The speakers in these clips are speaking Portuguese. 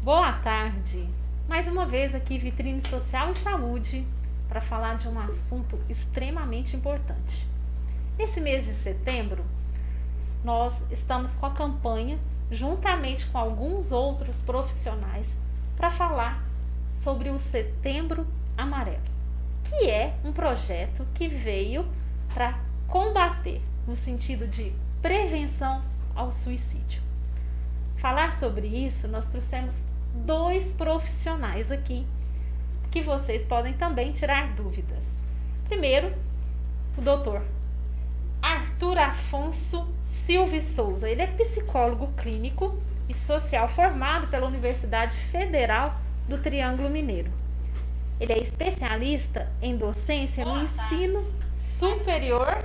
Boa tarde! Mais uma vez aqui, Vitrine Social e Saúde, para falar de um assunto extremamente importante. Nesse mês de setembro, nós estamos com a campanha, juntamente com alguns outros profissionais, para falar sobre o Setembro Amarelo, que é um projeto que veio para combater, no sentido de prevenção ao suicídio. Falar sobre isso, nós trouxemos 2 profissionais aqui, que vocês podem também tirar dúvidas. Primeiro, o doutor Arthur Afonso Silva e Souza. Ele é psicólogo clínico e social formado pela Universidade Federal do Triângulo Mineiro. Ele é especialista em docência no ensino superior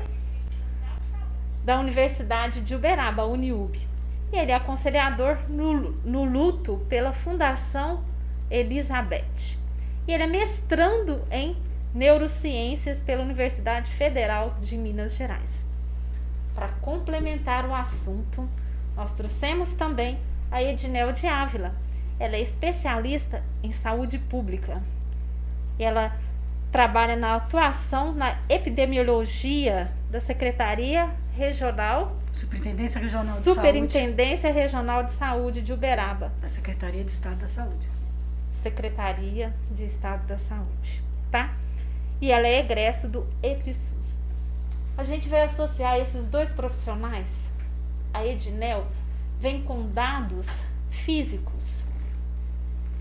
da Universidade de Uberaba, Uniub. E ele é aconselhador no luto pela Fundação Elizabeth. E ele é mestrando em neurociências pela Universidade Federal de Minas Gerais. Para complementar o assunto, nós trouxemos também a Edinel de Ávila. Ela é especialista em saúde pública. Ela trabalha na atuação na epidemiologia da Secretaria Regional Superintendência Regional de Superintendência Regional de Saúde de Uberaba. Da Secretaria de Estado da Saúde. Secretaria de Estado da Saúde, tá? E ela é egresso do EPSUS. A gente vai associar esses 2 profissionais. A Edinel vem com dados físicos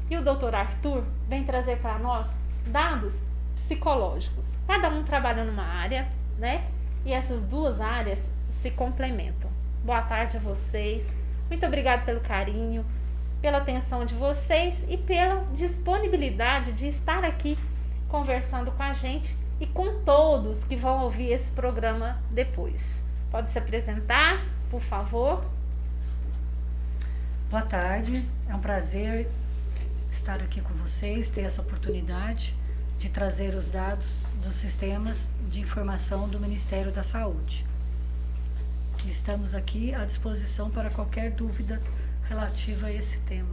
e o Dr. Arthur vem trazer para nós dados psicológicos. Cada um trabalha numa área, né? E essas 2 áreas se complementam. Boa tarde a vocês. Muito obrigada pelo carinho, pela atenção de vocês e pela disponibilidade de estar aqui conversando com a gente e com todos que vão ouvir esse programa depois. Pode se apresentar, por favor? Boa tarde, é um prazer estar aqui com vocês, ter essa oportunidade de trazer os dados dos sistemas de informação do Ministério da Saúde. Estamos aqui à disposição para qualquer dúvida relativa a esse tema.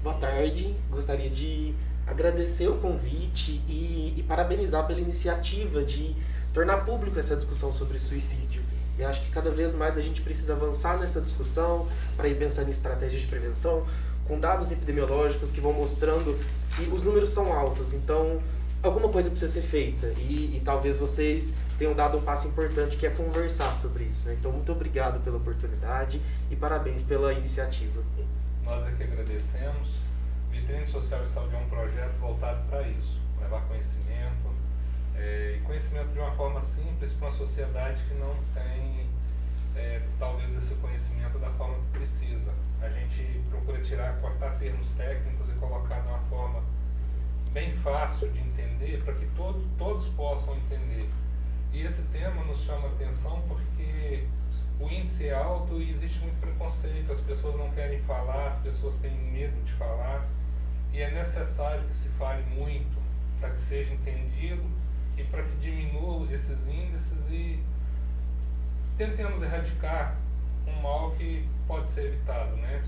Boa tarde, gostaria de agradecer o convite e parabenizar pela iniciativa de tornar público essa discussão sobre suicídio. Eu acho que cada vez mais a gente precisa avançar nessa discussão para ir pensando em estratégias de prevenção, com dados epidemiológicos que vão mostrando que os números são altos, então alguma coisa precisa ser feita e talvez vocês tenham dado um passo importante que é conversar sobre isso, né? Então muito obrigado pela oportunidade e parabéns pela iniciativa. Nós é que agradecemos. Vitrine Social e Saúde é um projeto voltado para isso, levar conhecimento, e conhecimento de uma forma simples para uma sociedade que não tem talvez esse conhecimento da forma que precisa. A gente procura cortar termos técnicos e colocar de uma forma bem fácil de entender para que todos possam entender. E esse tema nos chama a atenção porque o índice é alto e existe muito preconceito, as pessoas não querem falar, as pessoas têm medo de falar e é necessário que se fale muito para que seja entendido e para que diminua esses índices e tentemos erradicar um mal que pode ser evitado, né?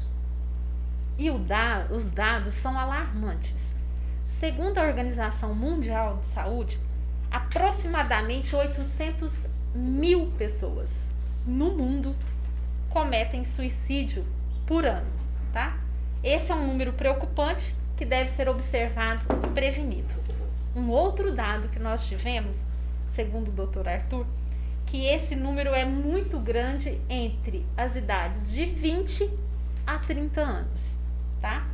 E os dados são alarmantes. Segundo a Organização Mundial de Saúde, aproximadamente 800 mil pessoas no mundo cometem suicídio por ano, tá? Esse é um número preocupante que deve ser observado e prevenido. Um outro dado que nós tivemos, segundo o Dr. Arthur, que esse número é muito grande entre as idades de 20 a 30 anos, tá?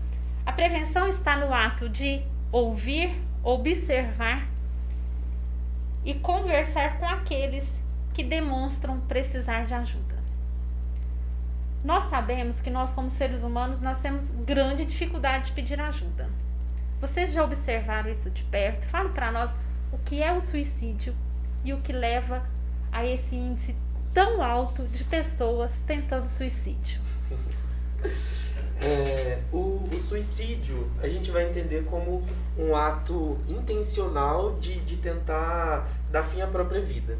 A prevenção está no ato de ouvir, observar e conversar com aqueles que demonstram precisar de ajuda. Nós sabemos que nós, como seres humanos, nós temos grande dificuldade de pedir ajuda. Vocês já observaram isso de perto? Fala para nós o que é o suicídio e o que leva a esse índice tão alto de pessoas tentando suicídio. O suicídio a gente vai entender como um ato intencional de tentar dar fim à própria vida.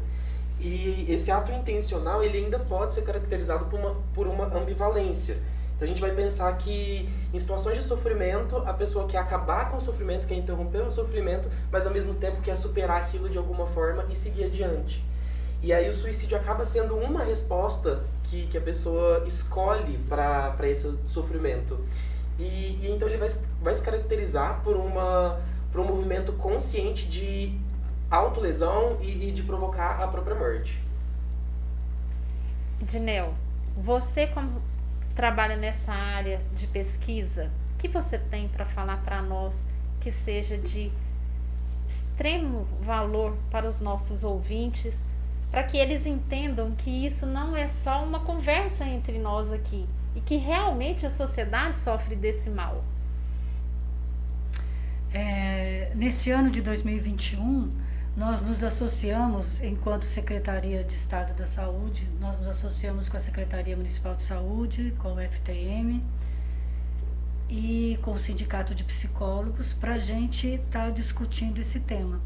E esse ato intencional ele ainda pode ser caracterizado por uma ambivalência. Então a gente vai pensar que em situações de sofrimento, a pessoa quer acabar com o sofrimento, quer interromper o sofrimento, mas ao mesmo tempo quer superar aquilo de alguma forma e seguir adiante. E aí o suicídio acaba sendo uma resposta que a pessoa escolhe para esse sofrimento. E então ele vai se caracterizar por um movimento consciente de autolesão e de provocar a própria morte. Dinel, você como trabalha nessa área de pesquisa, o que você tem para falar para nós que seja de extremo valor para os nossos ouvintes, para que eles entendam que isso não é só uma conversa entre nós aqui e que realmente a sociedade sofre desse mal? Nesse ano de 2021, nós nos associamos, enquanto Secretaria de Estado da Saúde, nós nos associamos com a Secretaria Municipal de Saúde, com o FTM e com o Sindicato de Psicólogos para a gente estar discutindo esse tema.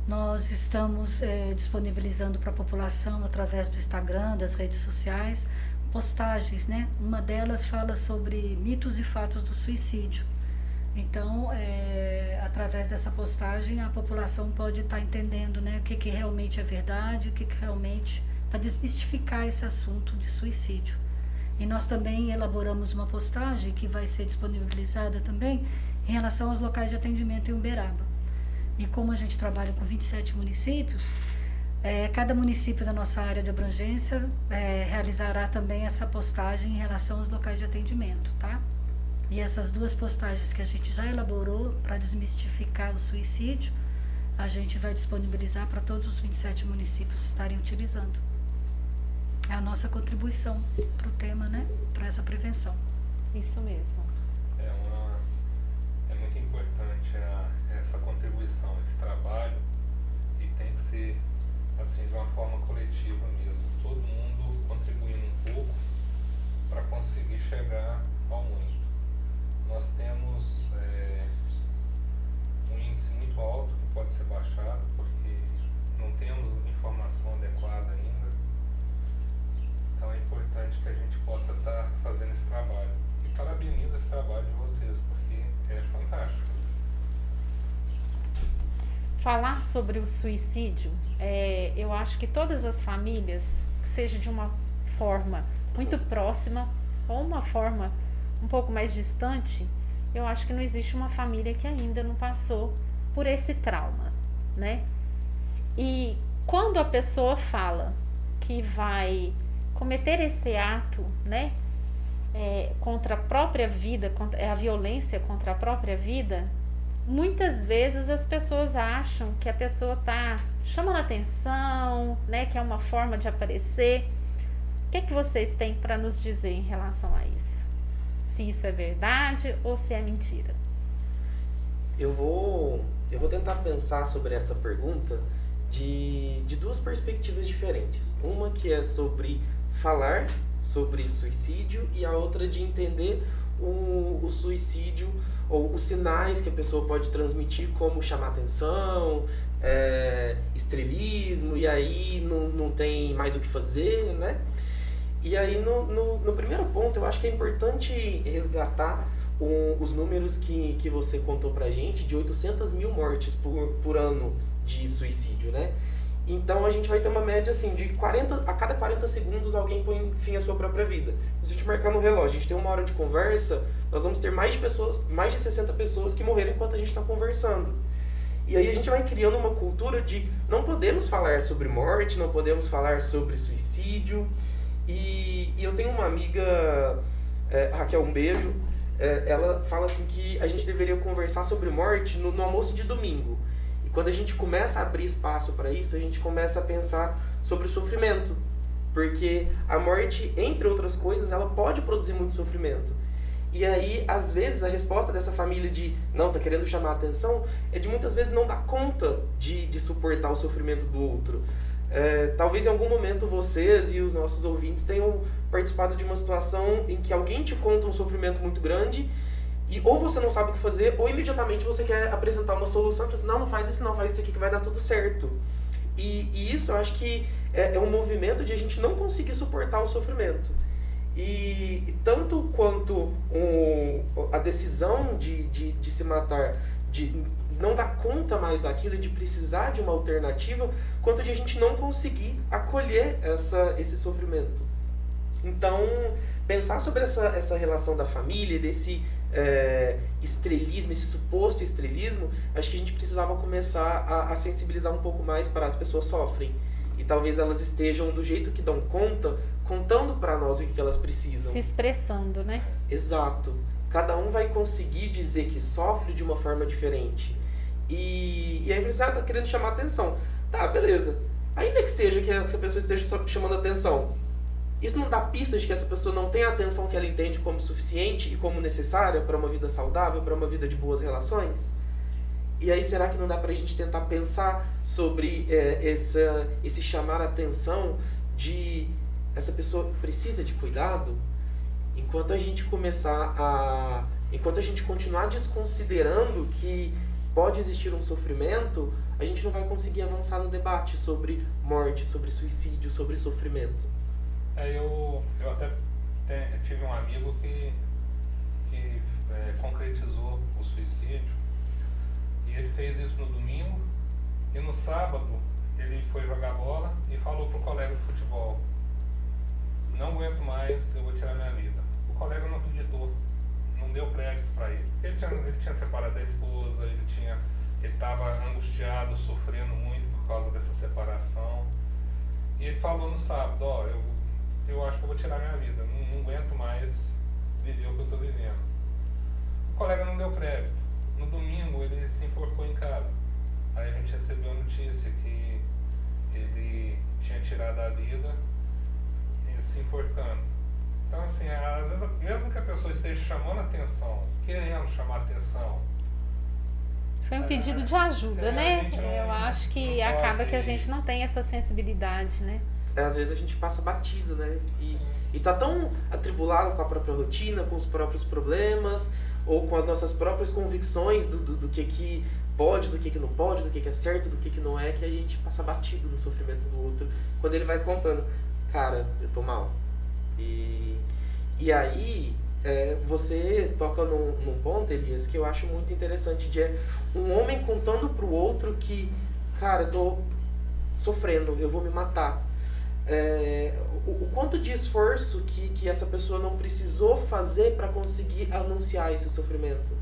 Nós estamos disponibilizando para a população, através do Instagram, das redes sociais, postagens, né? Uma delas fala sobre mitos e fatos do suicídio. Então, através dessa postagem, a população pode estar entendendo, né, o que realmente é verdade, o que realmente, para desmistificar esse assunto de suicídio. E nós também elaboramos uma postagem que vai ser disponibilizada também em relação aos locais de atendimento em Uberaba. E como a gente trabalha com 27 municípios, cada município da nossa área de abrangência realizará também essa postagem em relação aos locais de atendimento, tá? E essas duas postagens que a gente já elaborou para desmistificar o suicídio, a gente vai disponibilizar para todos os 27 municípios estarem utilizando. É a nossa contribuição para o tema, né? Para essa prevenção. Isso mesmo. É muito importante essa contribuição, esse trabalho, e tem que ser assim de uma forma coletiva mesmo. Todo mundo contribuindo um pouco para conseguir chegar ao muito. Nós temos um índice muito alto que pode ser baixado, porque não temos informação adequada ainda. Então é importante que a gente possa estar fazendo esse trabalho. E parabenizo esse trabalho de vocês, porque é fantástico. Falar sobre o suicídio, eu acho que todas as famílias, seja de uma forma muito próxima ou uma forma um pouco mais distante, eu acho que não existe uma família que ainda não passou por esse trauma, né? E quando a pessoa fala que vai cometer esse ato, né, contra a própria vida, a violência contra a própria vida, muitas vezes as pessoas acham que a pessoa está chamando atenção, né, que é uma forma de aparecer. O que vocês têm para nos dizer em relação a isso? Se isso é verdade ou se é mentira? Eu vou tentar pensar sobre essa pergunta de duas perspectivas diferentes. Uma que é sobre falar sobre suicídio e a outra de entender o suicídio ou os sinais que a pessoa pode transmitir, como chamar atenção, estrelismo, e aí não tem mais o que fazer, né? E aí, no primeiro ponto, eu acho que é importante resgatar os números que você contou pra gente, de 800 mil mortes por ano de suicídio, né? Então, a gente vai ter uma média, assim, de a cada 40 segundos alguém põe fim à sua própria vida. Se a gente marcar no relógio, a gente tem 1 hora de conversa, nós vamos ter mais de 60 pessoas que morreram enquanto a gente está conversando. E aí a gente vai criando uma cultura de não podemos falar sobre morte, não podemos falar sobre suicídio. E eu tenho uma amiga, Raquel, um beijo, ela fala assim que a gente deveria conversar sobre morte no almoço de domingo. E quando a gente começa a abrir espaço para isso, a gente começa a pensar sobre o sofrimento. Porque a morte, entre outras coisas, ela pode produzir muito sofrimento. E aí, às vezes, a resposta dessa família de não, tá querendo chamar a atenção, é de muitas vezes não dar conta de suportar o sofrimento do outro. Talvez em algum momento vocês e os nossos ouvintes tenham participado de uma situação em que alguém te conta um sofrimento muito grande e ou você não sabe o que fazer, ou imediatamente você quer apresentar uma solução e diz, não faz isso aqui que vai dar tudo certo. E isso eu acho que é um movimento de a gente não conseguir suportar o sofrimento. E tanto quanto a decisão de se matar, de não dar conta mais daquilo e de precisar de uma alternativa, quanto de a gente não conseguir acolher esse sofrimento. Então, pensar sobre essa relação da família, desse estrelismo, esse suposto estrelismo, acho que a gente precisava começar a sensibilizar um pouco mais para as pessoas sofrem. E talvez elas estejam do jeito que dão conta, contando para nós o que elas precisam. Se expressando, né? Exato. Cada um vai conseguir dizer que sofre de uma forma diferente. E aí você tá querendo chamar atenção. Tá, beleza. Ainda que seja que essa pessoa esteja só chamando atenção, isso não dá pistas de que essa pessoa não tem a atenção que ela entende como suficiente e como necessária para uma vida saudável, para uma vida de boas relações? E aí será que não dá pra gente tentar pensar sobre esse chamar a atenção de essa pessoa precisa de cuidado? Enquanto a gente continuar desconsiderando que pode existir um sofrimento, a gente não vai conseguir avançar no debate sobre morte, sobre suicídio, sobre sofrimento. Eu até tive um amigo que concretizou o suicídio, e ele fez isso no domingo, e no sábado ele foi jogar bola e falou pro colega de futebol: não aguento mais, eu vou tirar minha vida. O colega não acreditou, não deu crédito para ele. Ele tinha separado da esposa, ele estava angustiado, sofrendo muito por causa dessa separação. E ele falou no sábado: eu acho que eu vou tirar minha vida, não aguento mais viver o que eu estou vivendo. O colega não deu crédito. No domingo ele se enforcou em casa. Aí a gente recebeu a notícia que ele tinha tirado a vida se enforcando. Então, assim, às vezes, mesmo que a pessoa esteja chamando atenção, querendo chamar atenção, foi um pedido de ajuda, né? Eu acho que acaba que a pode... gente não tem essa sensibilidade, né? Às vezes a gente passa batido, né? E tá tão atribulado com a própria rotina, com os próprios problemas, ou com as nossas próprias convicções do que pode, do que não pode, do que é certo, do que não é, que a gente passa batido no sofrimento do outro. Quando ele vai contando: cara, eu tô mal. E aí, você toca num ponto, Elias, que eu acho muito interessante, de um homem contando pro outro que, cara, eu tô sofrendo, eu vou me matar. O quanto de esforço que essa pessoa não precisou fazer para conseguir anunciar esse sofrimento.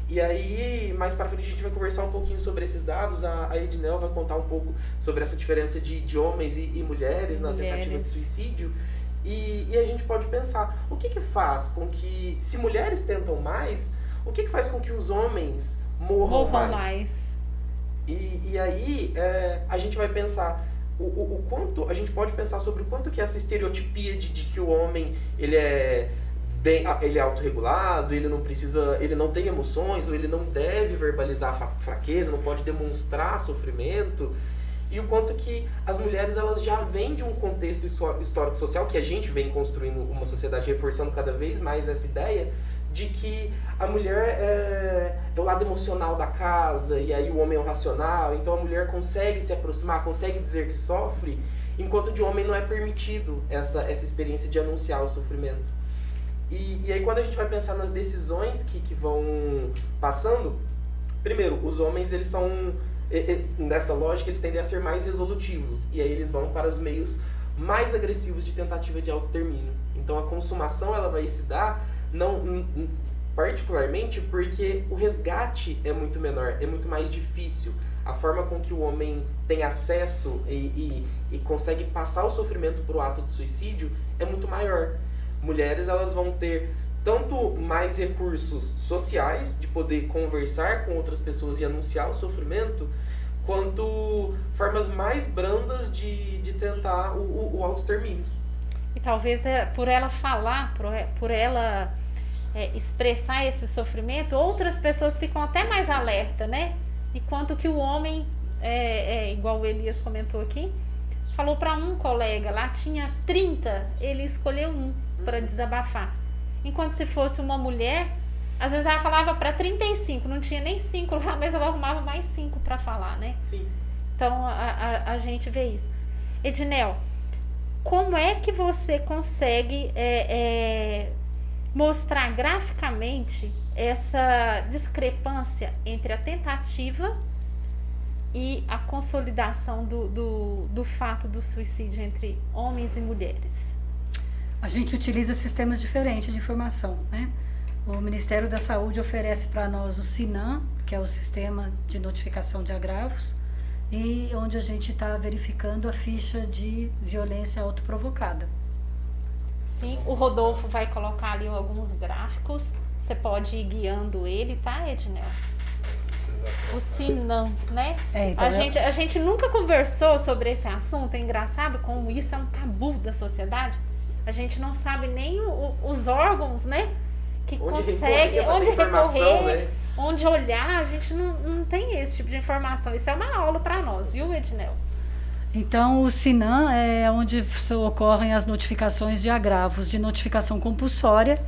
E aí, mais para frente, a gente vai conversar um pouquinho sobre esses dados. A Ednel vai contar um pouco sobre essa diferença de homens e mulheres na tentativa de suicídio. E a gente pode pensar, o que faz com que, se mulheres tentam mais, o que faz com que os homens morram mais? E aí, a gente vai pensar o quanto, a gente pode pensar sobre o quanto que essa estereotipia de que o homem, ele é autorregulado, ele não tem emoções, ou ele não deve verbalizar fraqueza, não pode demonstrar sofrimento, e o quanto que as mulheres, elas já vêm de um contexto histórico-social, que a gente vem construindo uma sociedade reforçando cada vez mais essa ideia de que a mulher é o lado emocional da casa, e aí o homem é o racional, então a mulher consegue se aproximar, consegue dizer que sofre, enquanto de homem não é permitido essa experiência de anunciar o sofrimento. E aí quando a gente vai pensar nas decisões que vão passando, primeiro, os homens, eles são, nessa lógica, eles tendem a ser mais resolutivos, e aí eles vão para os meios mais agressivos de tentativa de autoextermínio. Então a consumação, ela vai se dar não particularmente porque o resgate é muito menor, é muito mais difícil. A forma com que o homem tem acesso e consegue passar o sofrimento para o ato de suicídio é muito maior. Mulheres, elas vão ter tanto mais recursos sociais de poder conversar com outras pessoas e anunciar o sofrimento, quanto formas mais brandas de tentar o autoextermínio. E talvez por ela falar, por ela expressar esse sofrimento, outras pessoas ficam até mais alerta, né? Enquanto que o homem, igual o Elias comentou aqui, falou para um colega, lá tinha 30, ele escolheu um para desabafar. Enquanto se fosse uma mulher, às vezes ela falava para 35, não tinha nem 5 lá, mas ela arrumava mais 5 para falar, né? Sim. Então a gente vê isso. Ednel, como é que você consegue mostrar graficamente essa discrepância entre a tentativa e a consolidação do fato do suicídio entre homens e mulheres? A gente utiliza sistemas diferentes de informação, né? O Ministério da Saúde oferece para nós o SINAM, que é o Sistema de Notificação de Agravos, e onde a gente está verificando a ficha de violência autoprovocada. Sim, o Rodolfo vai colocar ali alguns gráficos, você pode ir guiando ele, tá, Ednel? O SINAM, né? Então a gente nunca conversou sobre esse assunto, é engraçado como isso é um tabu da sociedade. A gente não sabe nem os órgãos, né? Que consegue, onde recorrer, né? Onde olhar, a gente não tem esse tipo de informação. Isso é uma aula para nós, viu, Ednel? Então, o SINAM é onde ocorrem as notificações de agravos de notificação compulsória.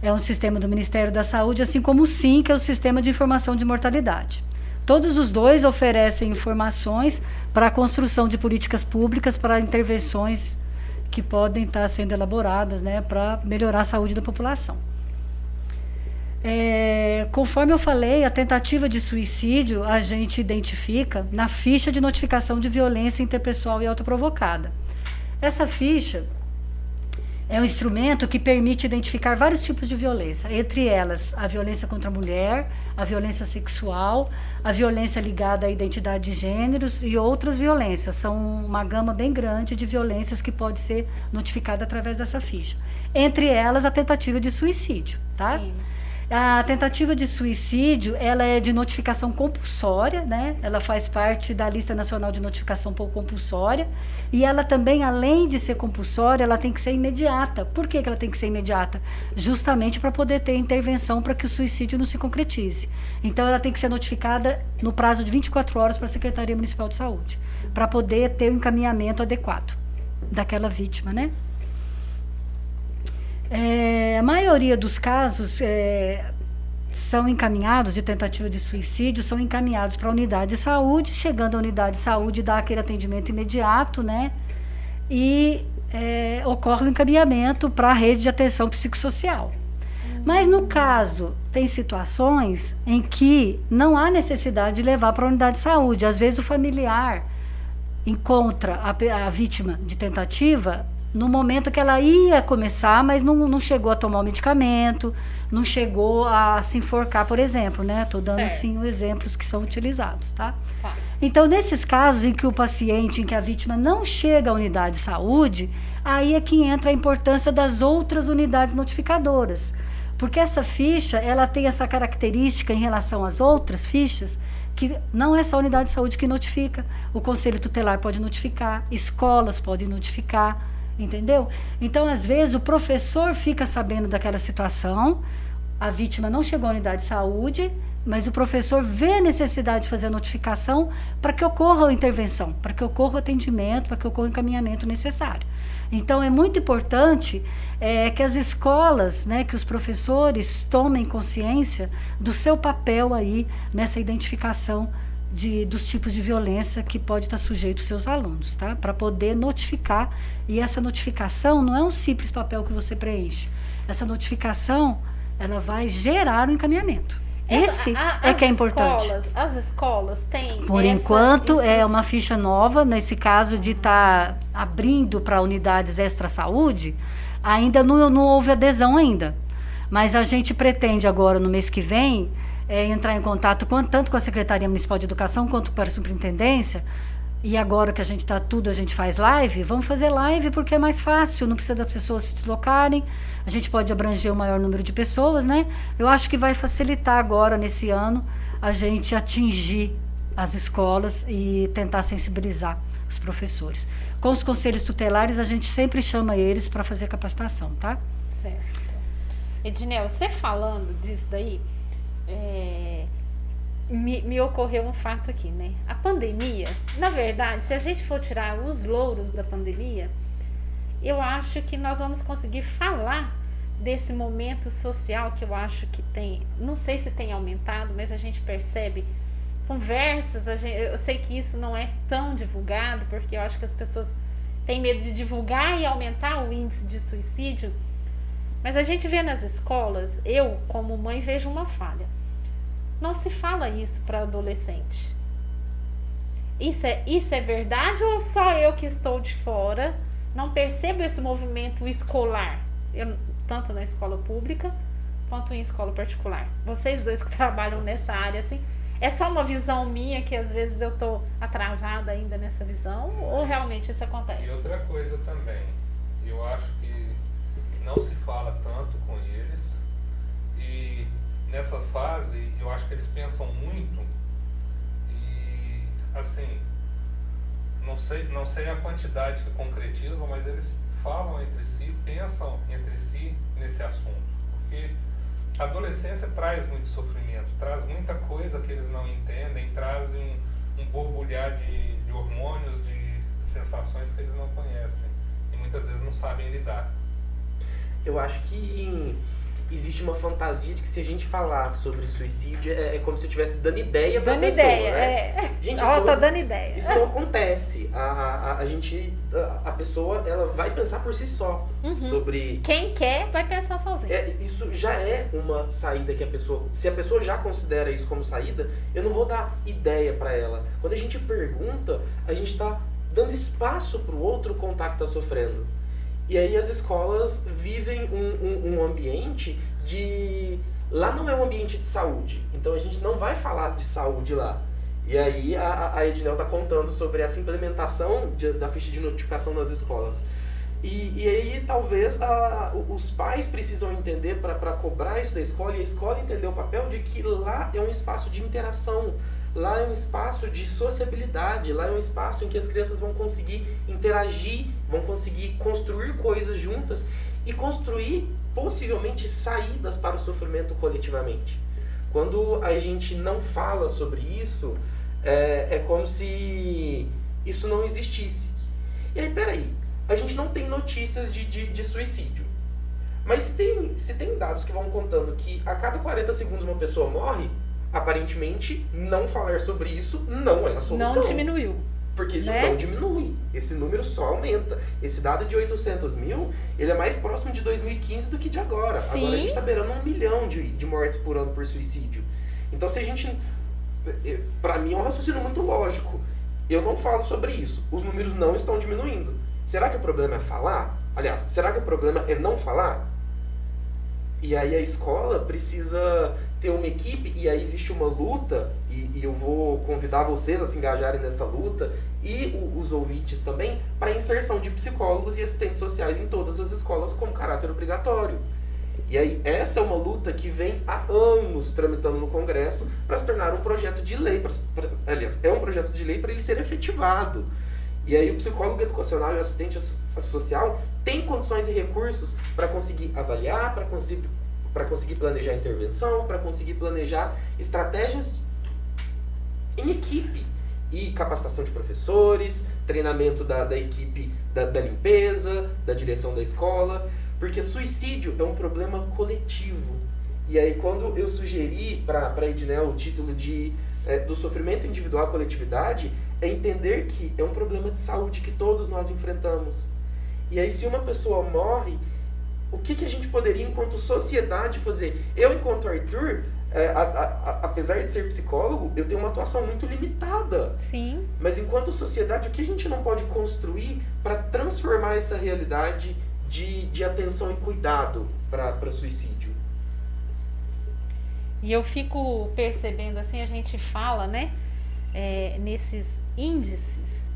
É um sistema do Ministério da Saúde, assim como o SIM, que é o Sistema de Informação de Mortalidade. Todos os dois oferecem informações para a construção de políticas públicas, para intervenções que podem estar sendo elaboradas, né, para melhorar a saúde da população. Conforme eu falei, a tentativa de suicídio a gente identifica na ficha de notificação de violência interpessoal e autoprovocada. Essa ficha é um instrumento que permite identificar vários tipos de violência, entre elas a violência contra a mulher, a violência sexual, a violência ligada à identidade de gêneros e outras violências. São uma gama bem grande de violências que pode ser notificada através dessa ficha. Entre elas, a tentativa de suicídio, tá? Sim. A tentativa de suicídio, ela é de notificação compulsória, né? Ela faz parte da Lista Nacional de Notificação Compulsória, e ela também, além de ser compulsória, ela tem que ser imediata. Por que ela tem que ser imediata? Justamente para poder ter intervenção para que o suicídio não se concretize. Então, ela tem que ser notificada no prazo de 24 horas para a Secretaria Municipal de Saúde, para poder ter o encaminhamento adequado daquela vítima, né? A maioria dos casos são encaminhados de tentativa de suicídio, são encaminhados para a unidade de saúde. Chegando à unidade de saúde, dá aquele atendimento imediato, né? E ocorre o encaminhamento para a rede de atenção psicossocial. Mas no caso, tem situações em que não há necessidade de levar para a unidade de saúde. Às vezes o familiar encontra a vítima de tentativa no momento que ela ia começar, mas não chegou a tomar o medicamento, não chegou a se enforcar, por exemplo, né? Estou dando, sim, os exemplos que são utilizados, tá? Então, nesses casos em que o paciente, em que a vítima não chega à unidade de saúde, aí é que entra a importância das outras unidades notificadoras. Porque essa ficha, ela tem essa característica em relação às outras fichas, que não é só a unidade de saúde que notifica, o Conselho Tutelar pode notificar, escolas podem notificar, entendeu? Então, às vezes, o professor fica sabendo daquela situação, a vítima não chegou à unidade de saúde, mas o professor vê a necessidade de fazer a notificação para que ocorra a intervenção, para que ocorra o atendimento, para que ocorra o encaminhamento necessário. Então, é muito importante que as escolas, né, que os professores tomem consciência do seu papel aí nessa identificação dos tipos de violência que pode estar sujeito aos seus alunos, tá? Para poder notificar. E essa notificação não é um simples papel que você preenche. Essa notificação, ela vai gerar o encaminhamento. Esse é que é importante. As escolas têm... Por enquanto, é uma ficha nova, nesse caso de estar abrindo para unidades extra-saúde, ainda não houve adesão ainda. Mas a gente pretende agora, no mês que vem, entrar em contato tanto com a Secretaria Municipal de Educação quanto com a Superintendência. E agora que a gente a gente faz live, vamos fazer live porque é mais fácil, não precisa das pessoas se deslocarem, a gente pode abranger o maior número de pessoas, né? Eu acho que vai facilitar agora, nesse ano, a gente atingir as escolas e tentar sensibilizar os professores. Com os conselhos tutelares, a gente sempre chama eles para fazer a capacitação, tá? Certo. Ednel, você falando disso daí, me ocorreu um fato aqui, né? A pandemia, na verdade, se a gente for tirar os louros da pandemia, eu acho que nós vamos conseguir falar desse momento social que eu acho que tem, não sei se tem aumentado, mas a gente percebe conversas, eu sei que isso não é tão divulgado, porque eu acho que as pessoas tem medo de divulgar e aumentar o índice de suicídio. Mas a gente vê nas escolas, eu como mãe vejo uma falha. Não se fala isso para adolescente. Isso é verdade ou só eu que estou de fora não percebo esse movimento escolar? Tanto na escola pública quanto em escola particular. Vocês dois que trabalham nessa área, assim, é só uma visão minha que às vezes eu tô atrasada ainda nessa visão ou realmente isso acontece? E outra coisa também, eu acho que não se fala tanto com eles e nessa fase eu acho que eles pensam muito e assim, não sei a quantidade que concretizam, mas eles falam entre si, pensam entre si nesse assunto, porque a adolescência traz muito sofrimento, traz muita coisa que eles não entendem, traz um borbulhar de hormônios, de sensações que eles não conhecem e muitas vezes não sabem lidar. Eu acho que existe uma fantasia de que se a gente falar sobre suicídio é como se eu estivesse dando ideia pra pessoa, né? Gente, tô dando ideia. Isso não acontece. A pessoa ela vai pensar por si só sobre... Quem quer vai pensar sozinho. Isso já é uma saída que a pessoa... Se a pessoa já considera isso como saída, eu não vou dar ideia pra ela. Quando a gente pergunta, a gente tá dando espaço pro outro contar que tá sofrendo. E aí as escolas vivem um ambiente de... Lá não é um ambiente de saúde, então a gente não vai falar de saúde lá. E aí a Ednel está contando sobre essa implementação da ficha de notificação nas escolas. E aí talvez os pais precisam entender para cobrar isso da escola, e a escola entender o papel de que lá é um espaço de interação. Lá é um espaço de sociabilidade, lá é um espaço em que as crianças vão conseguir interagir, vão conseguir construir coisas juntas e construir, possivelmente, saídas para o sofrimento coletivamente. Quando a gente não fala sobre isso, é como se isso não existisse. E aí, peraí, a gente não tem notícias de suicídio. Mas se tem dados que vão contando que a cada 40 segundos uma pessoa morre, aparentemente, não falar sobre isso não é a solução. Não diminuiu. Porque isso não diminui. Esse número só aumenta. Esse dado de 800 mil, ele é mais próximo de 2015 do que de agora. Sim. Agora a gente está beirando 1 milhão de mortes por ano por suicídio. Então, se a gente... Para mim é um raciocínio muito lógico. Eu não falo sobre isso. Os números não estão diminuindo. Será que o problema é falar? Aliás, será que o problema é não falar? E aí a escola precisa ter uma equipe, e aí existe uma luta, e eu vou convidar vocês a se engajarem nessa luta, e os ouvintes também, para a inserção de psicólogos e assistentes sociais em todas as escolas com caráter obrigatório. E aí essa é uma luta que vem há anos tramitando no Congresso para se tornar um projeto de lei, aliás, é um projeto de lei para ele ser efetivado. E aí o psicólogo educacional e o assistente social tem condições e recursos para conseguir avaliar, para conseguir planejar intervenção, para conseguir planejar estratégias em equipe. E capacitação de professores, treinamento da equipe da limpeza, da direção da escola, porque suicídio é um problema coletivo. E aí quando eu sugeri para a Ednel o título do sofrimento individual à coletividade, é entender que é um problema de saúde que todos nós enfrentamos. E aí se uma pessoa morre, o que a gente poderia, enquanto sociedade, fazer? Eu, enquanto Arthur, apesar de ser psicólogo, eu tenho uma atuação muito limitada. Sim. Mas enquanto sociedade, o que a gente não pode construir para transformar essa realidade de atenção e cuidado para suicídio? E eu fico percebendo, assim, a gente fala, né, nesses índices,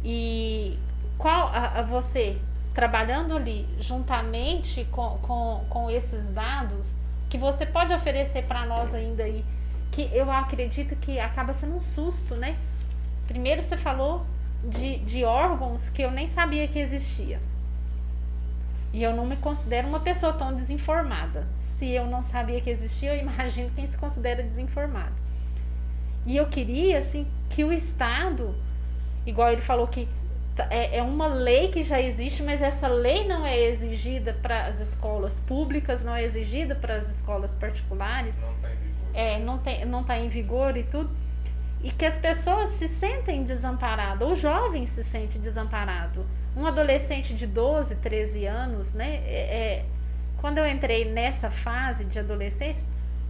e qual você, trabalhando ali juntamente com esses dados, que você pode oferecer para nós ainda aí, que eu acredito que acaba sendo um susto, né? Primeiro você falou de órgãos que eu nem sabia que existia. E eu não me considero uma pessoa tão desinformada. Se eu não sabia que existia, eu imagino quem se considera desinformado. E eu queria, assim, que o Estado, igual ele falou que é uma lei que já existe, mas essa lei não é exigida para as escolas públicas, não é exigida para as escolas particulares. Não está em vigor. Não está em vigor e tudo. e que as pessoas se sentem desamparadas, ou jovens se sentem desamparados. Um adolescente de 12, 13 anos, né? Quando eu entrei nessa fase de adolescência,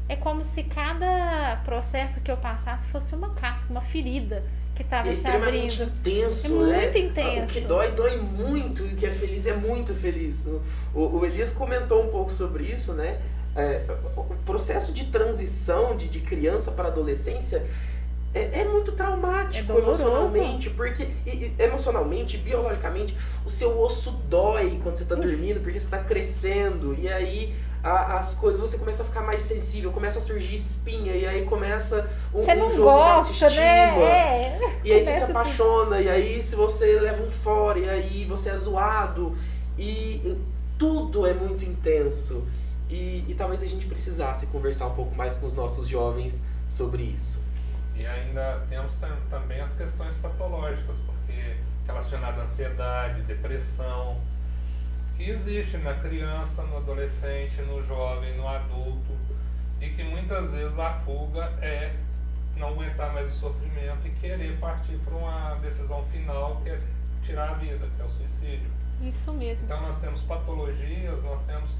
é como se cada processo que eu passasse fosse uma casca, uma ferida que estava se extremamente abrindo. intenso, É né? muito intenso. O que dói muito, e o que é feliz é muito feliz. O Elias comentou um pouco sobre isso, né? O processo de transição de criança para adolescência é muito traumático emocionalmente, porque emocionalmente, biologicamente, o seu osso dói quando você está dormindo, porque você está crescendo, e aí as coisas, você começa a ficar mais sensível, começa a surgir espinha, e aí começa Você não jogo da gosta, autoestima, né? e aí você se Começa apaixona, e aí se você leva um fora, e aí você é zoado, e tudo é muito intenso. E talvez a gente precisasse conversar um pouco mais com os nossos jovens sobre isso. E ainda temos também as questões patológicas, porque relacionadas à ansiedade, depressão, que existe na criança, no adolescente, no jovem, no adulto, e que muitas vezes a fuga é não aguentar mais o sofrimento e querer partir para uma decisão final, que é tirar a vida, que é o suicídio. Isso mesmo. Então nós temos patologias, nós temos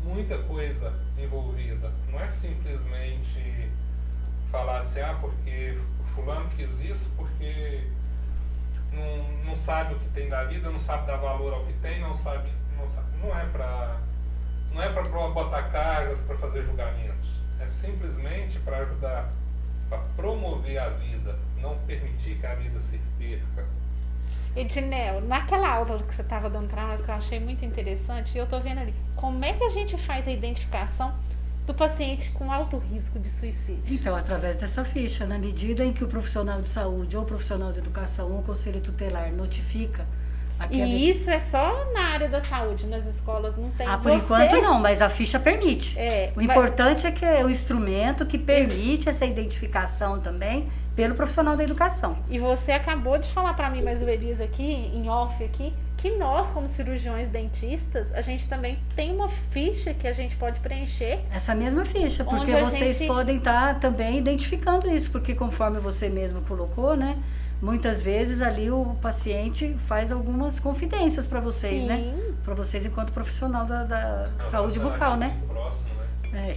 muita coisa envolvida. Não é simplesmente falar assim, porque fulano quis isso, porque não sabe o que tem da vida, não sabe dar valor ao que tem, não sabe. Não é para botar cargas, para fazer julgamentos. É simplesmente para ajudar, para promover a vida, não permitir que a vida se perca. Edinel, naquela aula que você estava dando para nós, que eu achei muito interessante, eu estou vendo ali, como é que a gente faz a identificação do paciente com alto risco de suicídio? Então, através dessa ficha, na medida em que o profissional de saúde ou o profissional de educação ou o conselho tutelar notifica E isso é só na área da saúde, nas escolas não tem. Por enquanto não, mas a ficha permite. O importante é que é o instrumento que permite essa identificação também pelo profissional da educação. E você acabou de falar para mim, mas o Elias aqui, em off aqui, que nós, como cirurgiões dentistas, a gente também tem uma ficha que a gente pode preencher. Essa mesma ficha, porque vocês podem estar também identificando isso, porque conforme você mesmo colocou, né? Muitas vezes ali o paciente faz algumas confidências para vocês, né? Para vocês enquanto profissional da saúde bucal, né? Próximo, né?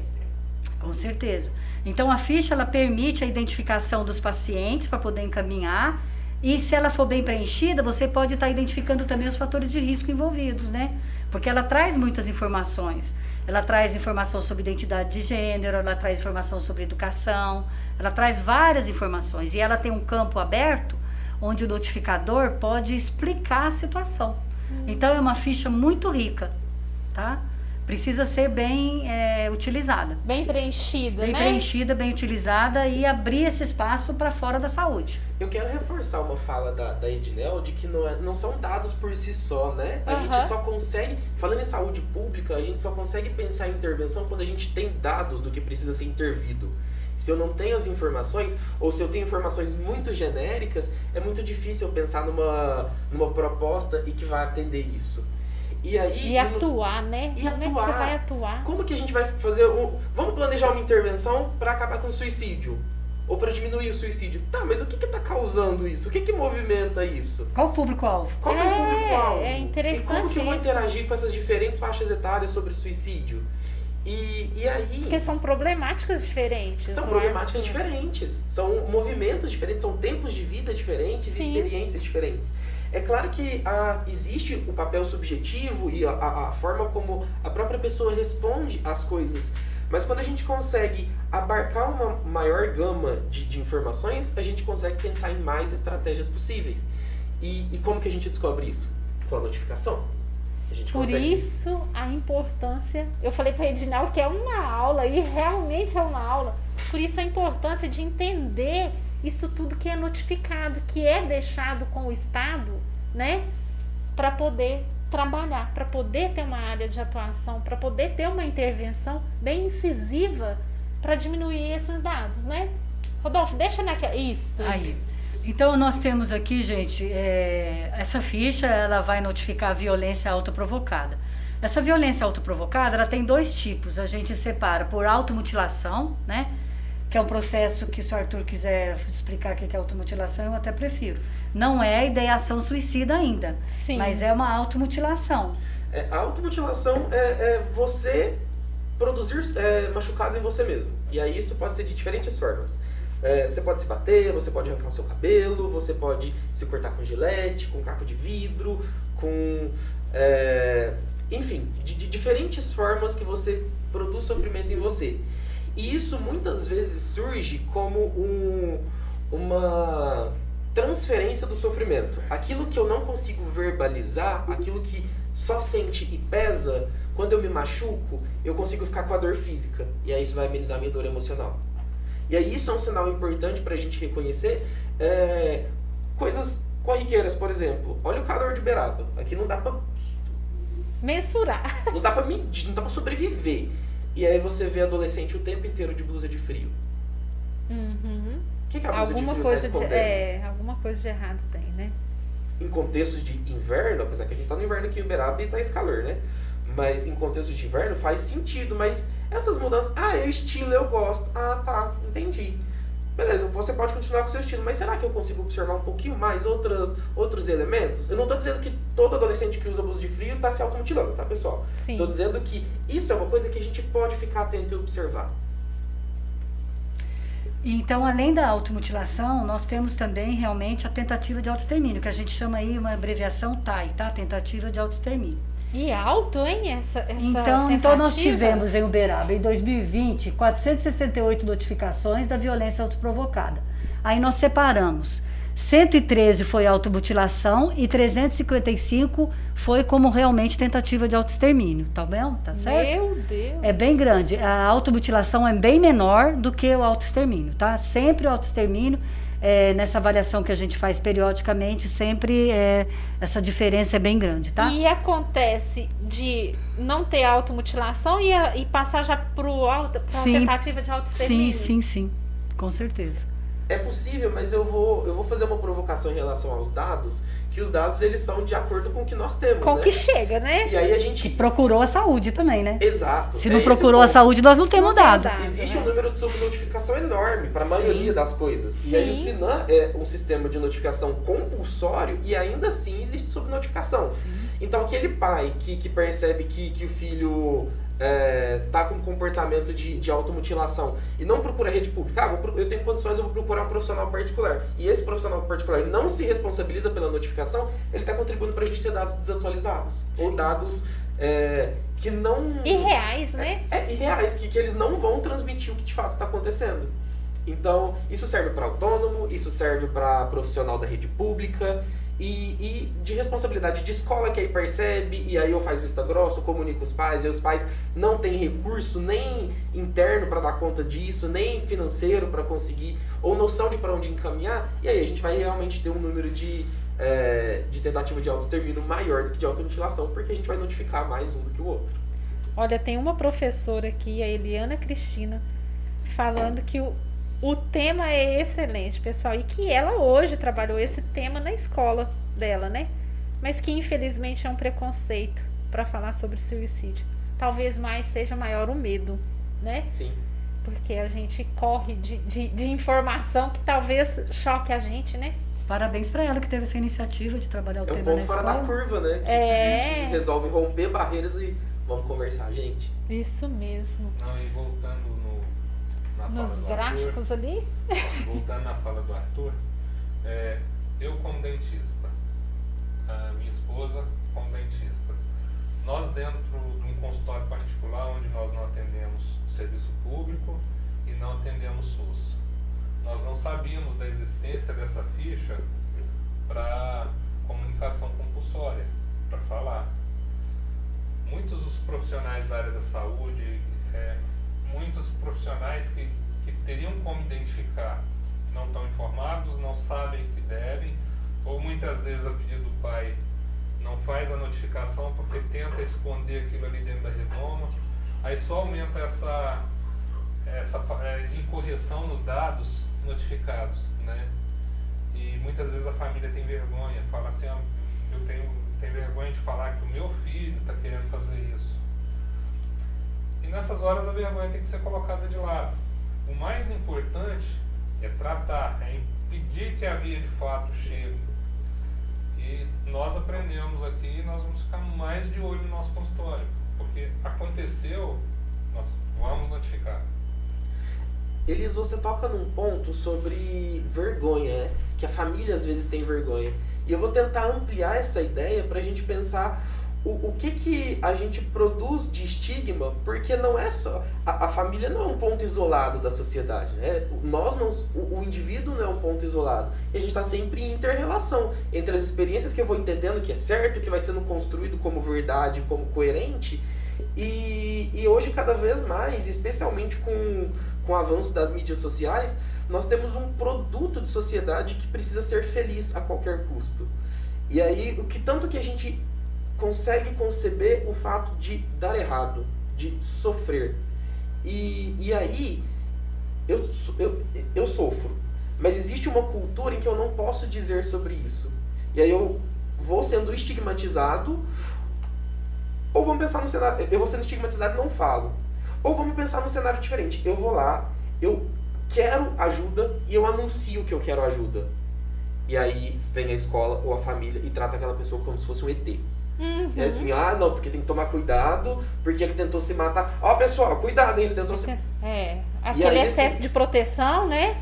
Com certeza. Então a ficha ela permite a identificação dos pacientes para poder encaminhar, e se ela for bem preenchida, você pode estar identificando também os fatores de risco envolvidos, né? Porque ela traz muitas informações. Ela traz informação sobre identidade de gênero, ela traz informação sobre educação, ela traz várias informações. E ela tem um campo aberto onde o notificador pode explicar a situação. Então é uma ficha muito rica, tá? Precisa ser bem utilizada. Bem preenchida, bem preenchida, bem utilizada e abrir esse espaço para fora da saúde. Eu quero reforçar uma fala da Edinel de que não são dados por si só, né? A gente só consegue, falando em saúde pública, a gente só consegue pensar em intervenção quando a gente tem dados do que precisa ser intervido. Se eu não tenho as informações, ou se eu tenho informações muito genéricas, é muito difícil eu pensar numa proposta e que vai atender isso. E aí, atuar, né? Como é que você vai atuar? Como que a gente vai fazer vamos planejar uma intervenção para acabar com o suicídio? Ou para diminuir o suicídio? Tá, mas o que está causando isso? O que movimenta isso? Qual o público-alvo? Qual é o público-alvo? É interessante. E como que eu vou interagir com essas diferentes faixas etárias sobre suicídio? E aí... Porque são problemáticas diferentes. São problemáticas diferentes. São movimentos diferentes, são tempos de vida diferentes e experiências diferentes. É claro que existe o papel subjetivo e a forma como a própria pessoa responde às coisas. Mas quando a gente consegue abarcar uma maior gama de informações, a gente consegue pensar em mais estratégias possíveis. E como que a gente descobre isso? Com a notificação. A gente Por isso a importância, eu falei para a Edinel que é uma aula, e realmente é uma aula. Por isso a importância de entender isso tudo que é notificado, que é deixado com o Estado, né? Para poder trabalhar, para poder ter uma área de atuação, para poder ter uma intervenção bem incisiva para diminuir esses dados, né? Rodolfo, deixa naquela... Isso. Aí. Então, nós temos aqui, gente, essa ficha, ela vai notificar a violência autoprovocada. Essa violência autoprovocada, ela tem dois tipos. A gente separa por automutilação, né? que é um processo que, se o Arthur quiser explicar o que é automutilação, eu até prefiro. Não é ideação suicida ainda, Sim. mas é uma automutilação. A automutilação é você produzir machucados em você mesmo. E aí isso pode ser de diferentes formas. Você pode se bater, você pode arrancar o seu cabelo, você pode se cortar com gilete, com caco de vidro, com... enfim, de diferentes formas que você produz sofrimento em você. E isso muitas vezes surge como uma transferência do sofrimento. Aquilo que eu não consigo verbalizar, aquilo que só sente e pesa, quando eu me machuco, eu consigo ficar com a dor física. E aí isso vai amenizar a minha dor emocional. E aí isso é um sinal importante pra gente reconhecer coisas corriqueiras, por exemplo. Olha o calor de Uberaba. Aqui não dá pra... mensurar. Não dá pra medir, não dá pra sobreviver. E aí você vê adolescente o tempo inteiro de blusa de frio. Uhum. O que a blusa Alguma de frio coisa tá escondendo? alguma coisa de errado tem, né? Em contextos de inverno, apesar que a gente tá no inverno aqui em Uberaba e tá esse calor, né? Mas em contextos de inverno faz sentido, mas essas mudanças... é estilo, eu gosto. Tá, entendi. Beleza, você pode continuar com o seu estilo, mas será que eu consigo observar um pouquinho mais outros elementos? Eu não tô dizendo que todo adolescente que usa blusa de frio tá se automutilando, tá, pessoal? Sim. Tô dizendo que isso é uma coisa que a gente pode ficar atento e observar. Então, além da automutilação, nós temos também realmente a tentativa de autoextermínio, que a gente chama aí uma abreviação TAI, tá? Tentativa de autoextermínio. E alto, hein, essa Então nós tentativa? tivemos em Uberaba, em 2020, 468 notificações da violência autoprovocada. Aí nós separamos. 113 foi automutilação e 355 foi como realmente tentativa de autoextermínio, tá bem? Tá certo? Meu Deus. É bem grande. A automutilação é bem menor do que o autoextermínio, tá? Sempre o autoextermínio, nessa avaliação que a gente faz periodicamente, sempre essa diferença é bem grande, tá? E acontece de não ter automutilação e passar já para uma tentativa de autoextermínio? Sim, com certeza. É possível, mas eu vou fazer uma provocação em relação aos dados, que os dados eles são de acordo com o que nós temos, Com o né? que chega, né? E aí a gente... Que procurou a saúde também, né? Exato. Se não esse procurou o a ponto. saúde, nós não temos Não tem dado. dado. Existe né? um número de subnotificação enorme para a maioria Sim. das coisas. E aí o Sim. SINAM é um sistema de notificação compulsório e ainda assim existe subnotificação. Então aquele pai que percebe que o filho tá com comportamento de automutilação e não procura rede pública, eu tenho condições, eu vou procurar um profissional particular. E esse profissional particular não se responsabiliza pela notificação, ele está contribuindo para a gente ter dados desatualizados. Ou dados que não... Irreais, né? irreais, que eles não vão transmitir o que de fato está acontecendo. Então, isso serve para autônomo, isso serve para profissional da rede pública e de responsabilidade de escola, que aí percebe e aí ou faz vista grossa, ou comunica os pais, e os pais não têm recurso nem interno para dar conta disso, nem financeiro para conseguir, ou noção de para onde encaminhar, e aí a gente vai realmente ter um número de tentativa de autoextermínio maior do que de automutilação, porque a gente vai notificar mais um do que o outro. Olha, tem uma professora aqui, a Eliana Cristina, falando que o tema é excelente, pessoal, e que ela hoje trabalhou esse tema na escola dela, né? Mas que infelizmente é um preconceito para falar sobre suicídio. Talvez mais seja maior o medo, né? Sim. Porque a gente corre de informação que talvez choque a gente, né? Parabéns para ela que teve essa iniciativa de trabalhar o É um tema na ponto fora da escola. curva, né? Que resolve romper barreiras e vamos conversar, gente. Isso mesmo. Não, e voltando na fala Nos do gráficos ali. Voltando na fala do Arthur, eu como dentista, a minha esposa como dentista, nós dentro de um consultório particular onde nós não atendemos serviço público e não atendemos SUS, nós não sabíamos da existência dessa ficha para comunicação compulsória, para falar. Muitos dos profissionais da área da saúde, muitos profissionais que teriam como identificar, não estão informados, não sabem que devem, ou muitas vezes a pedido do pai não faz a notificação porque tenta esconder aquilo ali dentro da redoma, aí só aumenta essa incorreção nos dados notificados, né? E muitas vezes a família tem vergonha, fala assim, eu tenho vergonha de falar que o meu filho está querendo fazer isso. E nessas horas a vergonha tem que ser colocada de lado. O mais importante importante é tratar, é impedir que a via de fato chegue. E nós aprendemos aqui e nós vamos ficar mais de olho no nosso consultório, porque aconteceu, nós vamos notificar. Elis, você toca num ponto sobre vergonha, né? Que a família às vezes tem vergonha. E eu vou tentar ampliar essa ideia para a gente pensar o que a gente produz de estigma, porque não é só... A família não é um ponto isolado da sociedade, né? O indivíduo não é um ponto isolado. E a gente está sempre em inter-relação entre as experiências que eu vou entendendo que é certo, que vai sendo construído como verdade, como coerente. E hoje, cada vez mais, especialmente com o avanço das mídias sociais, nós temos um produto de sociedade que precisa ser feliz a qualquer custo. E aí, o que tanto que a gente consegue conceber o fato de dar errado, de sofrer. E aí, eu sofro. Mas existe uma cultura em que eu não posso dizer sobre isso. E aí eu vou sendo estigmatizado, ou vamos pensar no cenário... Eu vou sendo estigmatizado e não falo. Ou vamos pensar num cenário diferente. Eu vou lá, eu quero ajuda e eu anuncio que eu quero ajuda. E aí vem a escola ou a família e trata aquela pessoa como se fosse um ET. Uhum. É assim, não, porque tem que tomar cuidado, porque ele tentou se matar. Ó, pessoal, cuidado, hein, ele tentou se... Aquele aí, excesso assim, de proteção, né?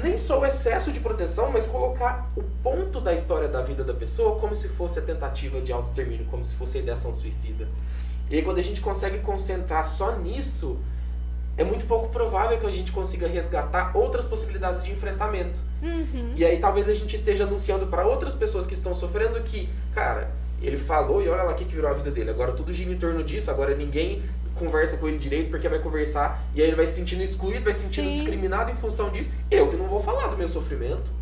Nem só o excesso de proteção, mas colocar o ponto da história da vida da pessoa como se fosse a tentativa de autoextermínio, como se fosse a ideação suicida. E aí, quando a gente consegue concentrar só nisso, é muito pouco provável que a gente consiga resgatar outras possibilidades de enfrentamento. Uhum. E aí talvez a gente esteja anunciando para outras pessoas que estão sofrendo que, cara, ele falou e olha lá o que virou a vida dele. Agora tudo gira em torno disso, agora ninguém conversa com ele direito porque vai conversar, e aí ele vai se sentindo excluído, vai se sentindo discriminado em função disso. Eu que não vou falar do meu sofrimento.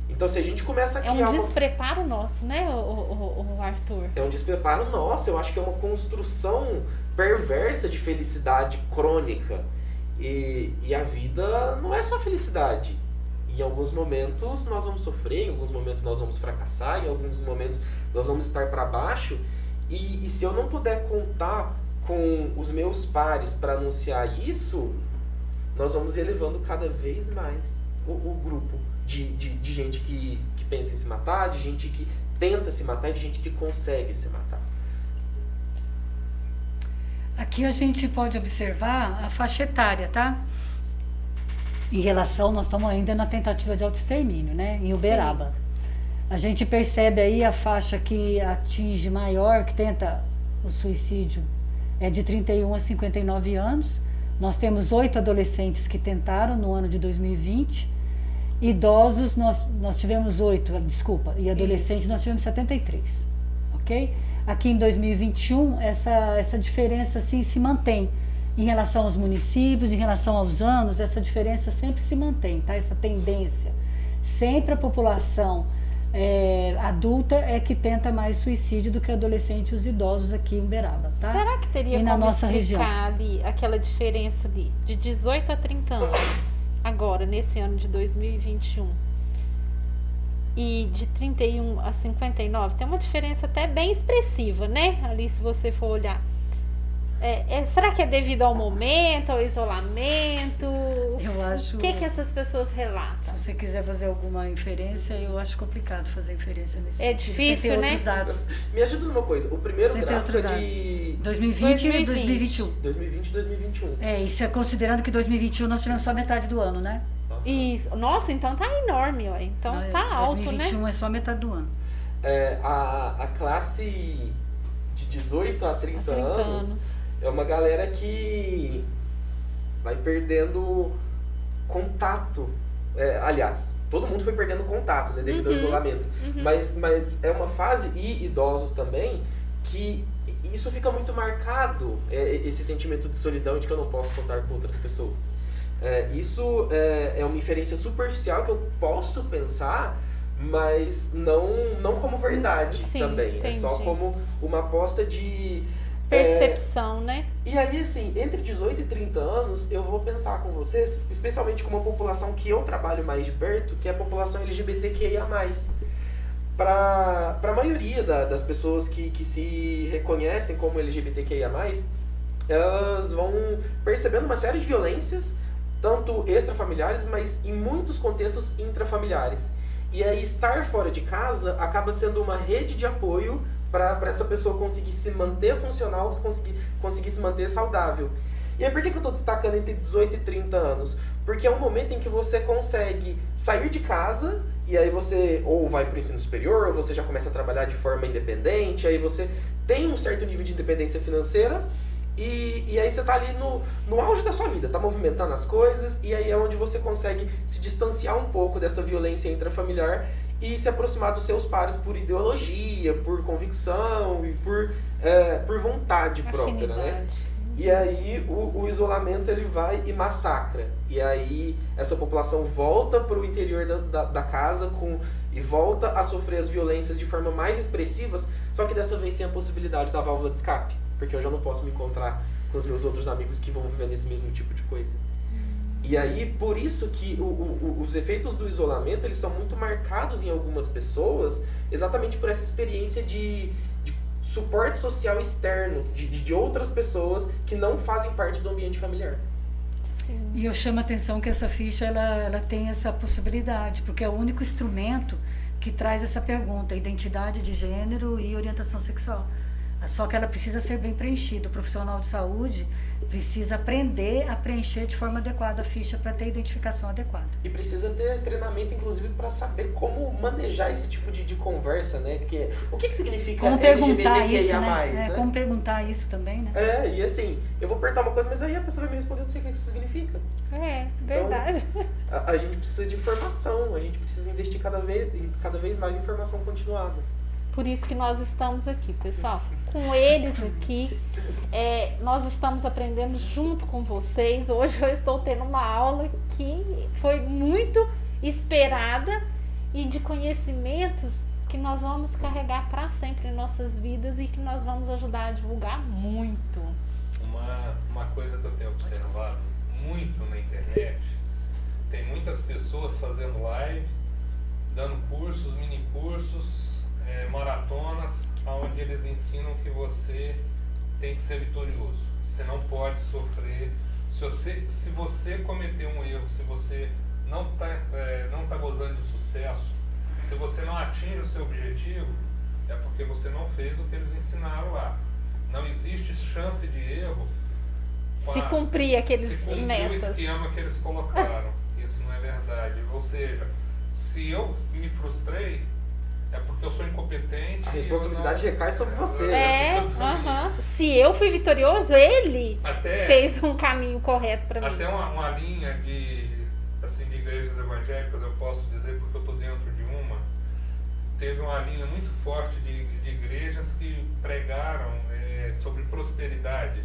Então se a gente começa a criar... É um despreparo nosso, né, o Arthur? É um despreparo nosso, eu acho que é uma construção perversa de felicidade crônica. E a vida não é só felicidade. Em alguns momentos nós vamos sofrer, em alguns momentos nós vamos fracassar, em alguns momentos nós vamos estar para baixo. E se eu não puder contar com os meus pares para anunciar isso, nós vamos elevando cada vez mais o grupo de gente que pensa em se matar, de gente que tenta se matar e de gente que consegue se matar. Aqui a gente pode observar a faixa etária, tá? Em relação, nós estamos ainda na tentativa de autoextermínio, né? Em Uberaba. Sim. A gente percebe aí a faixa que atinge maior, que tenta o suicídio, é de 31 a 59 anos. Nós temos 8 adolescentes que tentaram no ano de 2020. Idosos, nós tivemos 8, desculpa, e adolescentes nós tivemos 73, ok? Aqui em 2021, essa diferença assim, se mantém. Em relação aos municípios, em relação aos anos, essa diferença sempre se mantém, tá? Essa tendência. Sempre a população adulta é que tenta mais suicídio do que adolescente e os idosos aqui em Uberaba, tá? Será que teria e na como nossa explicar ali aquela diferença ali de 18 a 30 anos, agora, nesse ano de 2021, e de 31 a 59? Tem uma diferença até bem expressiva, né? Ali, se você for olhar. Será que é devido ao momento, ao isolamento? Eu acho... O que essas pessoas relatam? Se você quiser fazer alguma inferência, eu acho complicado fazer inferência nesse sentido. Difícil, sem ter né? outros dados. Me ajuda numa coisa. O primeiro Sem ter gráfico outros é de 2020 e 2021. 2020 e 2021. Isso é considerando que 2021 nós tivemos só metade do ano, né? Isso. Nossa, então tá enorme, ó. Então tá alto, 2021 né? é só metade do ano. A classe de 18 a 30 anos é uma galera que vai perdendo contato. Aliás, todo mundo foi perdendo contato, né, devido ao isolamento. Mas é uma fase, e idosos também, que isso fica muito marcado, esse sentimento de solidão de que eu não posso contar com outras pessoas. Isso é uma inferência superficial que eu posso pensar, mas não como verdade. Sim, também. entendi. É só como uma aposta de... percepção, né? E aí, assim, entre 18 e 30 anos, eu vou pensar com vocês, especialmente com uma população que eu trabalho mais de perto, que é a população LGBTQIA+. Para a maioria das pessoas que se reconhecem como LGBTQIA+, elas vão percebendo uma série de violências tanto extrafamiliares, mas em muitos contextos intrafamiliares. E aí estar fora de casa acaba sendo uma rede de apoio para essa pessoa conseguir se manter funcional, conseguir se manter saudável. E aí por que eu estou destacando entre 18 e 30 anos? Porque é um momento em que você consegue sair de casa, e aí você ou vai para o ensino superior, ou você já começa a trabalhar de forma independente, aí você tem um certo nível de independência financeira, e aí você está ali no auge da sua vida, está movimentando as coisas, e aí é onde você consegue se distanciar um pouco dessa violência intrafamiliar e se aproximar dos seus pares por ideologia, por convicção e por vontade própria, né? E aí o isolamento ele vai e massacra. E aí essa população volta para o interior da casa e volta a sofrer as violências de forma mais expressivas, só que dessa vez sem a possibilidade da válvula de escape. Porque eu já não posso me encontrar com os meus outros amigos que vão viver nesse mesmo tipo de coisa. E aí, por isso que os efeitos do isolamento eles são muito marcados em algumas pessoas, exatamente por essa experiência de suporte social externo de outras pessoas que não fazem parte do ambiente familiar. Sim. E eu chamo a atenção que essa ficha ela tem essa possibilidade, porque é o único instrumento que traz essa pergunta, identidade de gênero e orientação sexual. Só que ela precisa ser bem preenchida. O profissional de saúde precisa aprender a preencher de forma adequada a ficha para ter a identificação adequada. E precisa ter treinamento, inclusive, para saber como manejar esse tipo de conversa, né? Porque, o que significa como perguntar isso, né? Como perguntar isso também, né? E assim, eu vou perguntar uma coisa, mas aí a pessoa vai me responder, eu não sei o que isso significa. Verdade. Então, a gente precisa de formação, a gente precisa investir cada vez mais em formação continuada. Por isso que nós estamos aqui, pessoal. Com eles aqui, nós estamos aprendendo junto com vocês. Hoje eu estou tendo uma aula que foi muito esperada e de conhecimentos que nós vamos carregar para sempre em nossas vidas e que nós vamos ajudar a divulgar muito. Uma coisa que eu tenho observado muito na internet, tem muitas pessoas fazendo live, dando cursos, mini cursos, maratonas, onde eles ensinam que você tem que ser vitorioso. Você não pode sofrer. Se você cometer um erro, se você não tá gozando de sucesso, se você não atinge o seu objetivo, é porque você não fez o que eles ensinaram lá. Não existe chance de erro se cumprir aqueles metas. O esquema que eles colocaram. Isso não é verdade. Ou seja, se eu me frustrei, é porque eu sou incompetente. A responsabilidade recai sobre você. Se eu fui vitorioso, ele fez um caminho correto para mim. Até uma linha de igrejas evangélicas, eu posso dizer, porque eu estou dentro de uma, teve uma linha muito forte de igrejas que pregaram sobre prosperidade.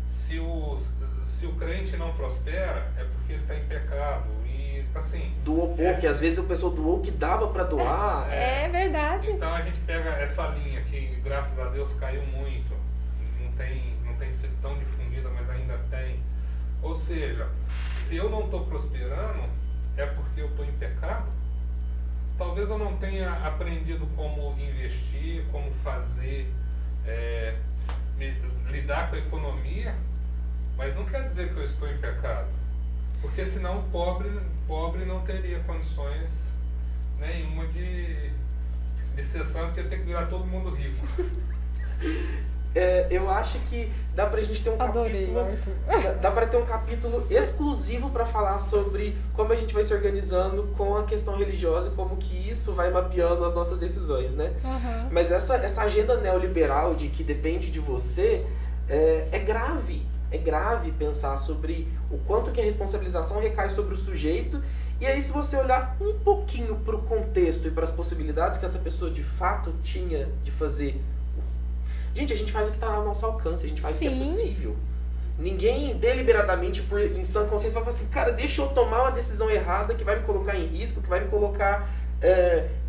Se o crente não prospera, é porque ele está em pecado. E assim... Doou pouco, que às vezes a pessoa doou o que dava para doar. É verdade. Então a gente pega essa linha que, graças a Deus, caiu muito. Não tem sido tão difundida, mas ainda tem. Ou seja, se eu não estou prosperando, é porque eu estou em pecado? Talvez eu não tenha aprendido como investir, como fazer... lidar com a economia, mas não quer dizer que eu estou em pecado, porque senão o pobre não teria condições nenhuma de ser santo, ia ter que virar todo mundo rico. Eu acho que dá pra gente ter um dá pra ter um capítulo exclusivo para falar sobre como a gente vai se organizando com a questão religiosa e como que isso vai mapeando as nossas decisões, né? Uhum. Mas essa agenda neoliberal de que depende de você é grave pensar sobre o quanto que a responsabilização recai sobre o sujeito. E aí, se você olhar um pouquinho para o contexto e para as possibilidades que essa pessoa de fato tinha de fazer... Gente, a gente faz o que está ao nosso alcance, a gente faz o que é possível. Ninguém deliberadamente, em sã consciência, vai falar assim, cara, deixa eu tomar uma decisão errada que vai me colocar em risco, que vai me colocar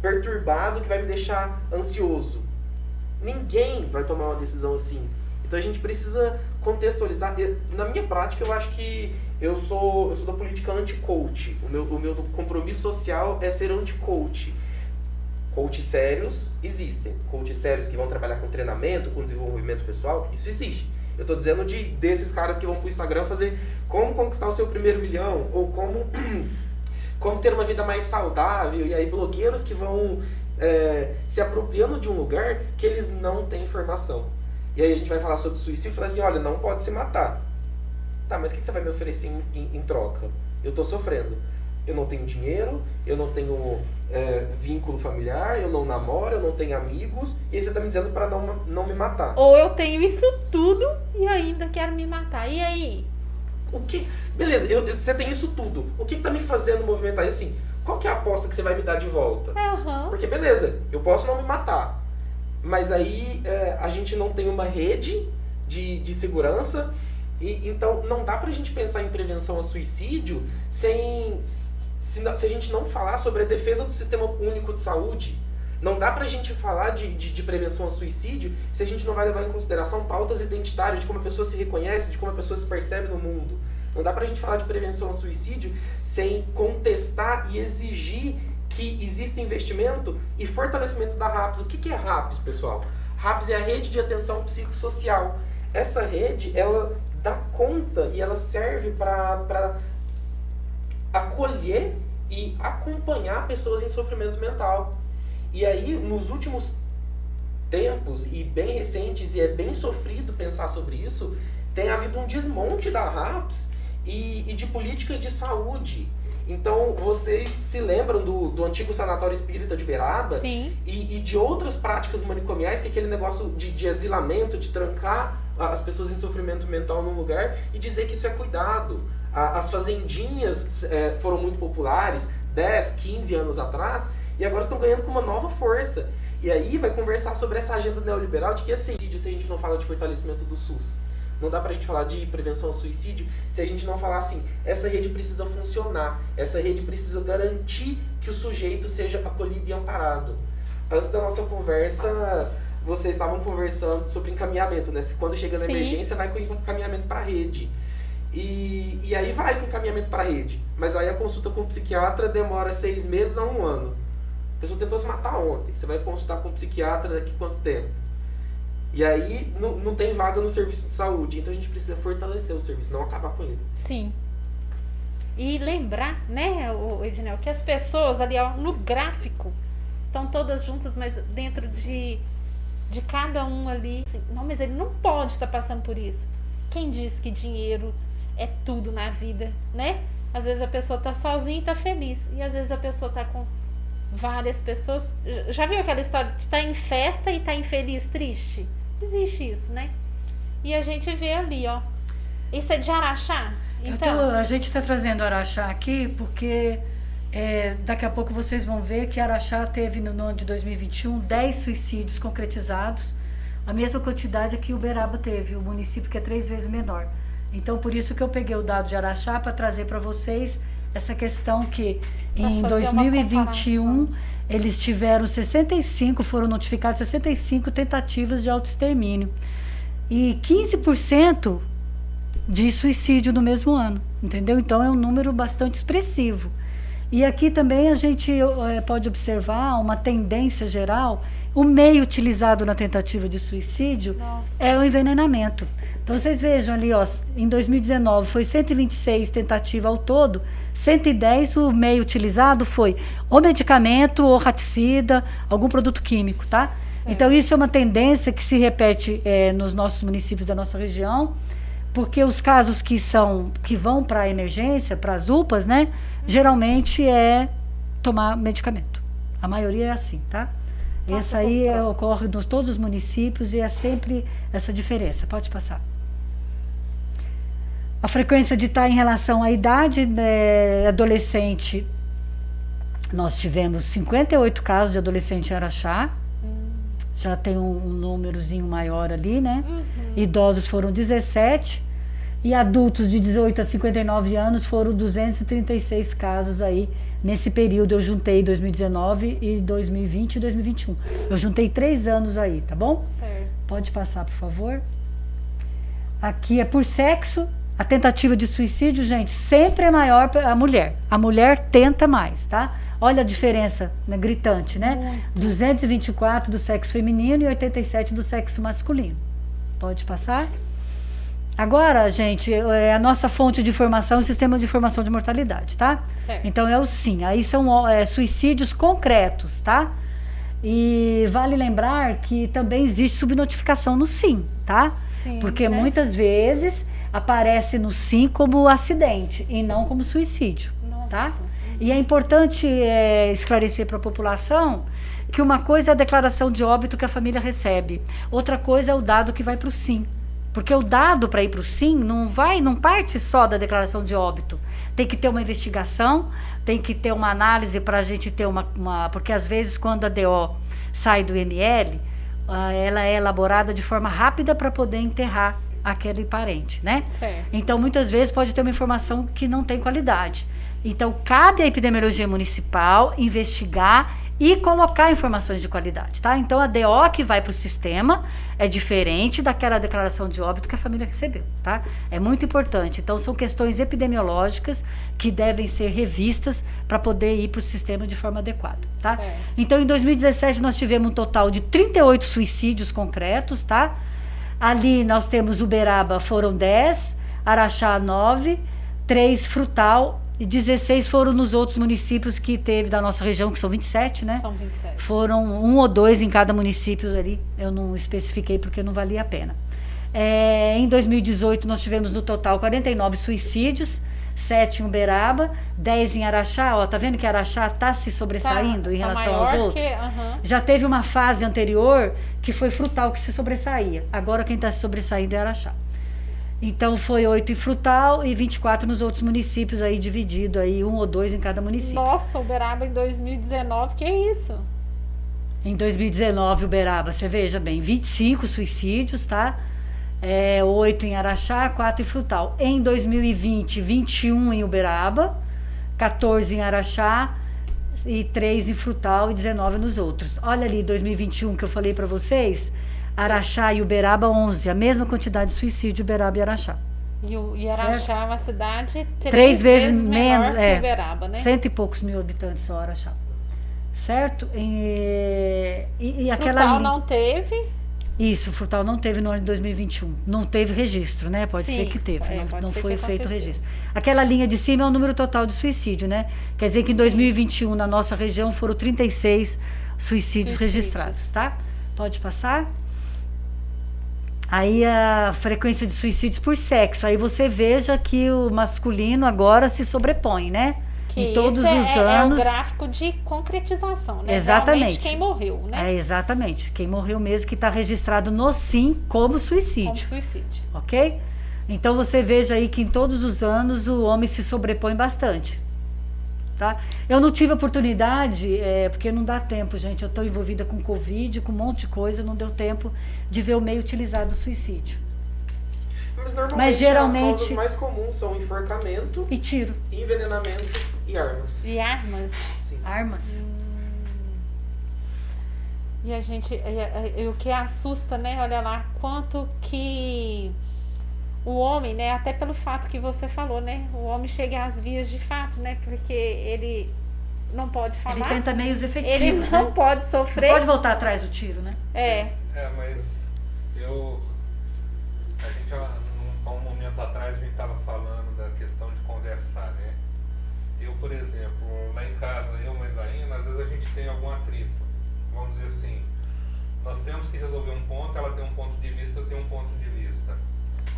perturbado, que vai me deixar ansioso. Ninguém vai tomar uma decisão assim. Então a gente precisa contextualizar. Na minha prática, eu acho que eu sou da política anti-coach. O meu compromisso social é ser anti-coach. Coaches sérios existem. Coaches sérios que vão trabalhar com treinamento, com desenvolvimento pessoal, isso existe. Eu tô dizendo desses caras que vão pro Instagram fazer como conquistar o seu primeiro milhão, ou como ter uma vida mais saudável, e aí blogueiros que vão se apropriando de um lugar que eles não têm informação. E aí a gente vai falar sobre suicídio e falar assim, olha, não pode se matar. Tá, mas o que você vai me oferecer em troca? Eu tô sofrendo. Eu não tenho dinheiro, eu não tenho vínculo familiar, eu não namoro, eu não tenho amigos, e aí você tá me dizendo pra não me matar. Ou eu tenho isso tudo e ainda quero me matar. E aí? O que? Beleza, você tem isso tudo. O que tá me fazendo movimentar? E assim, qual que é a aposta que você vai me dar de volta? Porque beleza, eu posso não me matar, mas aí a gente não tem uma rede de segurança, e então não dá pra gente pensar em prevenção ao suicídio se a gente não falar sobre a defesa do Sistema Único de Saúde. Não dá pra gente falar de prevenção ao suicídio se a gente não vai levar em consideração pautas identitárias, de como a pessoa se reconhece, de como a pessoa se percebe no mundo. Não dá pra gente falar de prevenção ao suicídio sem contestar e exigir que exista investimento e fortalecimento da RAPS. O que é RAPS, pessoal? RAPS é a Rede de Atenção Psicossocial. Essa rede, ela dá conta e ela serve para acolher e acompanhar pessoas em sofrimento mental. E aí, nos últimos tempos, e bem recentes, e é bem sofrido pensar sobre isso, tem havido um desmonte da RAPS e de políticas de saúde. Então, vocês se lembram do antigo Sanatório Espírita de Uberaba? Sim. E de outras práticas manicomiais, que é aquele negócio de asilamento, de trancar as pessoas em sofrimento mental num lugar e dizer que isso é cuidado. As fazendinhas foram muito populares 10, 15 anos atrás, e agora estão ganhando com uma nova força. E aí vai conversar sobre essa agenda neoliberal de que assim, se a gente não fala de fortalecimento do SUS, não dá pra gente falar de prevenção ao suicídio se a gente não falar assim, essa rede precisa funcionar, essa rede precisa garantir que o sujeito seja acolhido e amparado. Antes da nossa conversa, vocês estavam conversando sobre encaminhamento, né? Se quando chega na emergência, vai com encaminhamento para a rede. E aí vai com encaminhamento para a rede. Mas aí a consulta com o psiquiatra demora 6 meses a 1 ano. A pessoa tentou se matar ontem. Você vai consultar com o psiquiatra daqui quanto tempo? E aí não tem vaga no serviço de saúde. Então a gente precisa fortalecer o serviço, não acabar com ele. Sim. E lembrar, né, Edinel, que as pessoas ali, ó, no gráfico, estão todas juntas, mas dentro de cada um ali, assim, não, mas ele não pode estar passando por isso. Quem diz que dinheiro é tudo na vida, né? Às vezes a pessoa está sozinha e está feliz, e às vezes a pessoa está com várias pessoas. Já viu aquela história de estar em festa e estar infeliz, triste? Existe isso, né? E a gente vê ali, ó, isso é de Araxá? Então, a gente está trazendo Araxá aqui porque daqui a pouco vocês vão ver que Araxá teve no ano de 2021 10 suicídios concretizados, a mesma quantidade que Uberaba teve, o município que é 3 vezes menor. Então, por isso que eu peguei o dado de Araxá para trazer para vocês essa questão que em 2021 eles tiveram 65, foram notificados 65 tentativas de autoextermínio e 15% de suicídio no mesmo ano, entendeu? Então é um número bastante expressivo. E aqui também a gente pode observar uma tendência geral. O meio utilizado na tentativa de suicídio é o envenenamento. Então vocês vejam ali, ó, em 2019 foi 126 tentativas ao todo, 110 o meio utilizado foi ou medicamento, ou raticida, algum produto químico, tá? Então isso é uma tendência que se repete nos nossos municípios da nossa região, porque os casos que vão para a emergência, para as UPAs, né, geralmente é tomar medicamento. A maioria é assim, tá? Essa aí ocorre em todos os municípios e é sempre essa diferença. Pode passar. A frequência de estar em relação à idade, né, adolescente, nós tivemos 58 casos de adolescente em Araxá. Já tem um númerozinho maior ali, né? Idosos foram 17 e adultos de 18 a 59 anos foram 236 casos aí nesse período. Eu juntei 2019 e 2020 e 2021. Eu juntei 3 anos aí, tá bom? Certo. Pode passar, por favor. Aqui é por sexo. A tentativa de suicídio, gente, sempre é maior a mulher. A mulher tenta mais, tá? Olha a diferença, né, gritante, né? 224 do sexo feminino e 87 do sexo masculino. Pode passar? Agora, gente, a nossa fonte de informação é o Sistema de Informação de Mortalidade, tá? Certo. Então é o SIM. Aí são suicídios concretos, tá? E vale lembrar que também existe subnotificação no SIM, tá? Sim, Porque né? muitas vezes aparece no SIM como acidente e não como suicídio, Nossa. tá? E é importante esclarecer para a população que uma coisa é a declaração de óbito que a família recebe, outra coisa é o dado que vai para o SIM. Porque o dado para ir para o SIM não parte só da declaração de óbito. Tem que ter uma investigação, tem que ter uma análise para a gente ter porque às vezes quando a DO sai do ML, ela é elaborada de forma rápida para poder enterrar aquele parente, né? Certo. Então muitas vezes pode ter uma informação que não tem qualidade. Então cabe à epidemiologia municipal investigar e colocar informações de qualidade, tá? Então a DO que vai para o sistema é diferente daquela declaração de óbito que a família recebeu, tá? É muito importante. Então são questões epidemiológicas que devem ser revistas para poder ir para o sistema de forma adequada, tá? Certo. Então em 2017 nós tivemos um total de 38 suicídios concretos, tá? Ali nós temos Uberaba, foram 10, Araxá 9, 3 Frutal e 16 foram nos outros municípios que teve da nossa região, que são 27, né? São 27. Foram 1 ou 2 em cada município ali, eu não especifiquei porque não valia a pena. Em 2018 nós tivemos no total 49 suicídios, 7 em Uberaba, 10 em Araxá, ó, tá vendo que Araxá está se sobressaindo em relação aos outros? Já teve uma fase anterior que foi Frutal que se sobressaía, agora quem está se sobressaindo é Araxá. Então foi 8 em Frutal e 24 nos outros municípios aí, dividido aí, 1 ou 2 em cada município. Nossa, Uberaba em 2019, que isso? Em 2019, Uberaba, você veja bem, 25 suicídios, tá? 8 em Araxá, 4 em Frutal. Em 2020, 21 em Uberaba, 14 em Araxá e 3 em Frutal e 19 nos outros. Olha ali, 2021 que eu falei para vocês, Araxá e Uberaba 11, a mesma quantidade de suicídio, Uberaba e Araxá. E Araxá é uma cidade 3 vezes menor menos, que Uberaba, né? 100 e poucos mil habitantes só Araxá. Certo? E aquela Frutal ali, não teve. Isso, Frutal não teve no ano de 2021. Não teve registro, né? Pode Sim, ser que teve, pode não ser foi que feito aconteceu. registro. Aquela linha de cima é o número total de suicídio, né? Quer dizer que em 2021, na nossa região, foram 36 suicídios registrados, tá? Pode passar? Aí a frequência de suicídios por sexo. Aí você veja que o masculino agora se sobrepõe, né? Que em todos isso os anos. É o gráfico de concretização, né? Exatamente. Realmente quem morreu, né? Exatamente. Quem morreu mesmo que está registrado no SIM como suicídio. Como suicídio. Ok? Então você veja aí que em todos os anos o homem se sobrepõe bastante. Tá? Eu não tive oportunidade, porque não dá tempo, gente. Eu estou envolvida com Covid, com um monte de coisa, não deu tempo de ver o meio utilizado do suicídio. Mas normalmente Mas geralmente- as causas mais comuns são enforcamento, E tiro. envenenamento e armas. E armas. Sim. Armas. E a gente, o que assusta, né? Olha lá, quanto que o homem, né? Até pelo fato que você falou, né? O homem chega às vias de fato, né? Porque ele não pode falar. Ele tenta meios Ele efetivos, não né? pode Não sofrer. pode voltar atrás do tiro, né? Mas a gente há um momento atrás a gente estava falando da questão de conversar, né? Eu, por exemplo, lá em casa, eu e a Isaína, às vezes a gente tem algum atrito. Vamos dizer assim, nós temos que resolver um ponto, ela tem um ponto de vista, eu tenho um ponto de vista.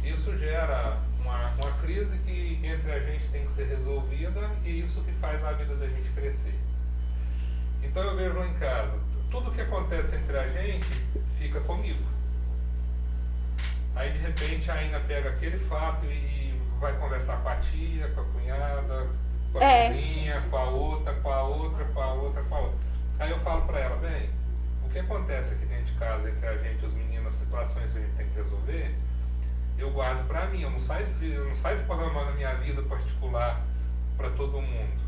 Isso gera uma crise que entre a gente tem que ser resolvida e isso que faz a vida da gente crescer. Então eu vejo lá em casa, tudo que acontece entre a gente fica comigo. Aí de repente a Aina pega aquele fato e vai conversar com a tia, com a cunhada, com a vizinha, com a outra, com a outra, com a outra, com a outra. Aí eu falo pra ela, bem, o que acontece aqui dentro de casa entre a gente, os meninos, as situações que a gente tem que resolver, eu guardo pra mim, eu não saio programando a minha vida particular pra todo mundo.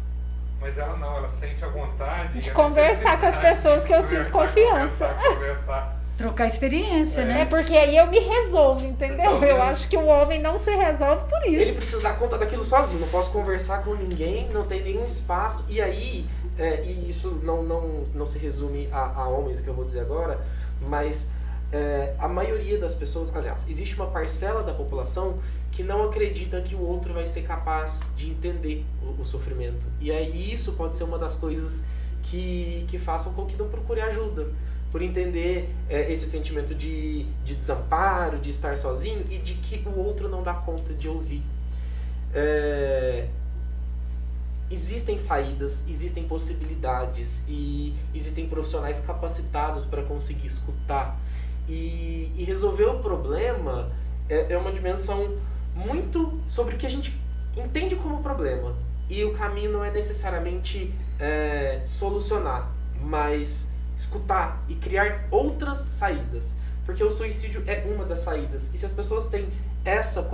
Mas ela não, ela sente a vontade De e a conversar com as necessidade pessoas de que eu sinto confiança. Conversar. Trocar experiência, né? Porque aí eu me resolvo, entendeu? Talvez. Eu acho que o homem não se resolve por isso. Ele precisa dar conta daquilo sozinho, não posso conversar com ninguém, não tem nenhum espaço. E aí, e isso não se resume a homens, o que eu vou dizer agora, mas a maioria das pessoas, aliás, existe uma parcela da população que não acredita que o outro vai ser capaz de entender o sofrimento. E aí isso pode ser uma das coisas que façam com que não procure ajuda, por entender esse sentimento de desamparo, de estar sozinho e de que o outro não dá conta de ouvir. Existem saídas, existem possibilidades e existem profissionais capacitados para conseguir escutar. E resolver o problema é uma dimensão muito sobre o que a gente entende como problema. E o caminho não é necessariamente solucionar, mas escutar e criar outras saídas. Porque o suicídio é uma das saídas. E se as pessoas têm essa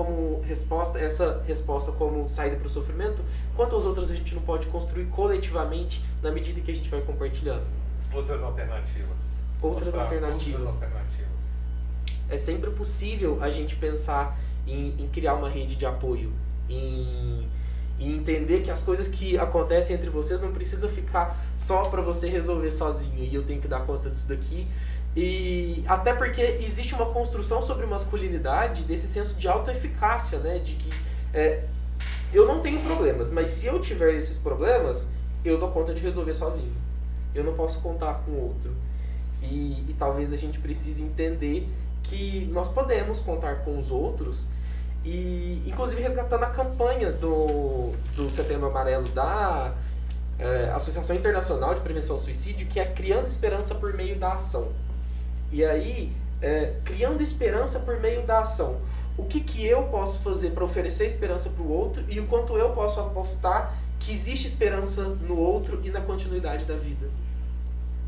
resposta como saída para o sofrimento, quantas outras a gente não pode construir coletivamente na medida que a gente vai compartilhando? Outras alternativas. Outras alternativas. É sempre possível a gente pensar em criar uma rede de apoio, em entender que as coisas que acontecem entre vocês não precisa ficar só para você resolver sozinho e eu tenho que dar conta disso daqui. E até porque existe uma construção sobre masculinidade desse senso de autoeficácia, né? De que eu não tenho problemas, mas se eu tiver esses problemas, eu dou conta de resolver sozinho. Eu não posso contar com o outro. E talvez a gente precise entender que nós podemos contar com os outros e, inclusive, resgatando a campanha do Setembro Amarelo da Associação Internacional de Prevenção ao Suicídio, que é Criando Esperança por Meio da Ação. E aí, criando esperança por meio da ação. O que eu posso fazer para oferecer esperança para o outro e o quanto eu posso apostar que existe esperança no outro e na continuidade da vida.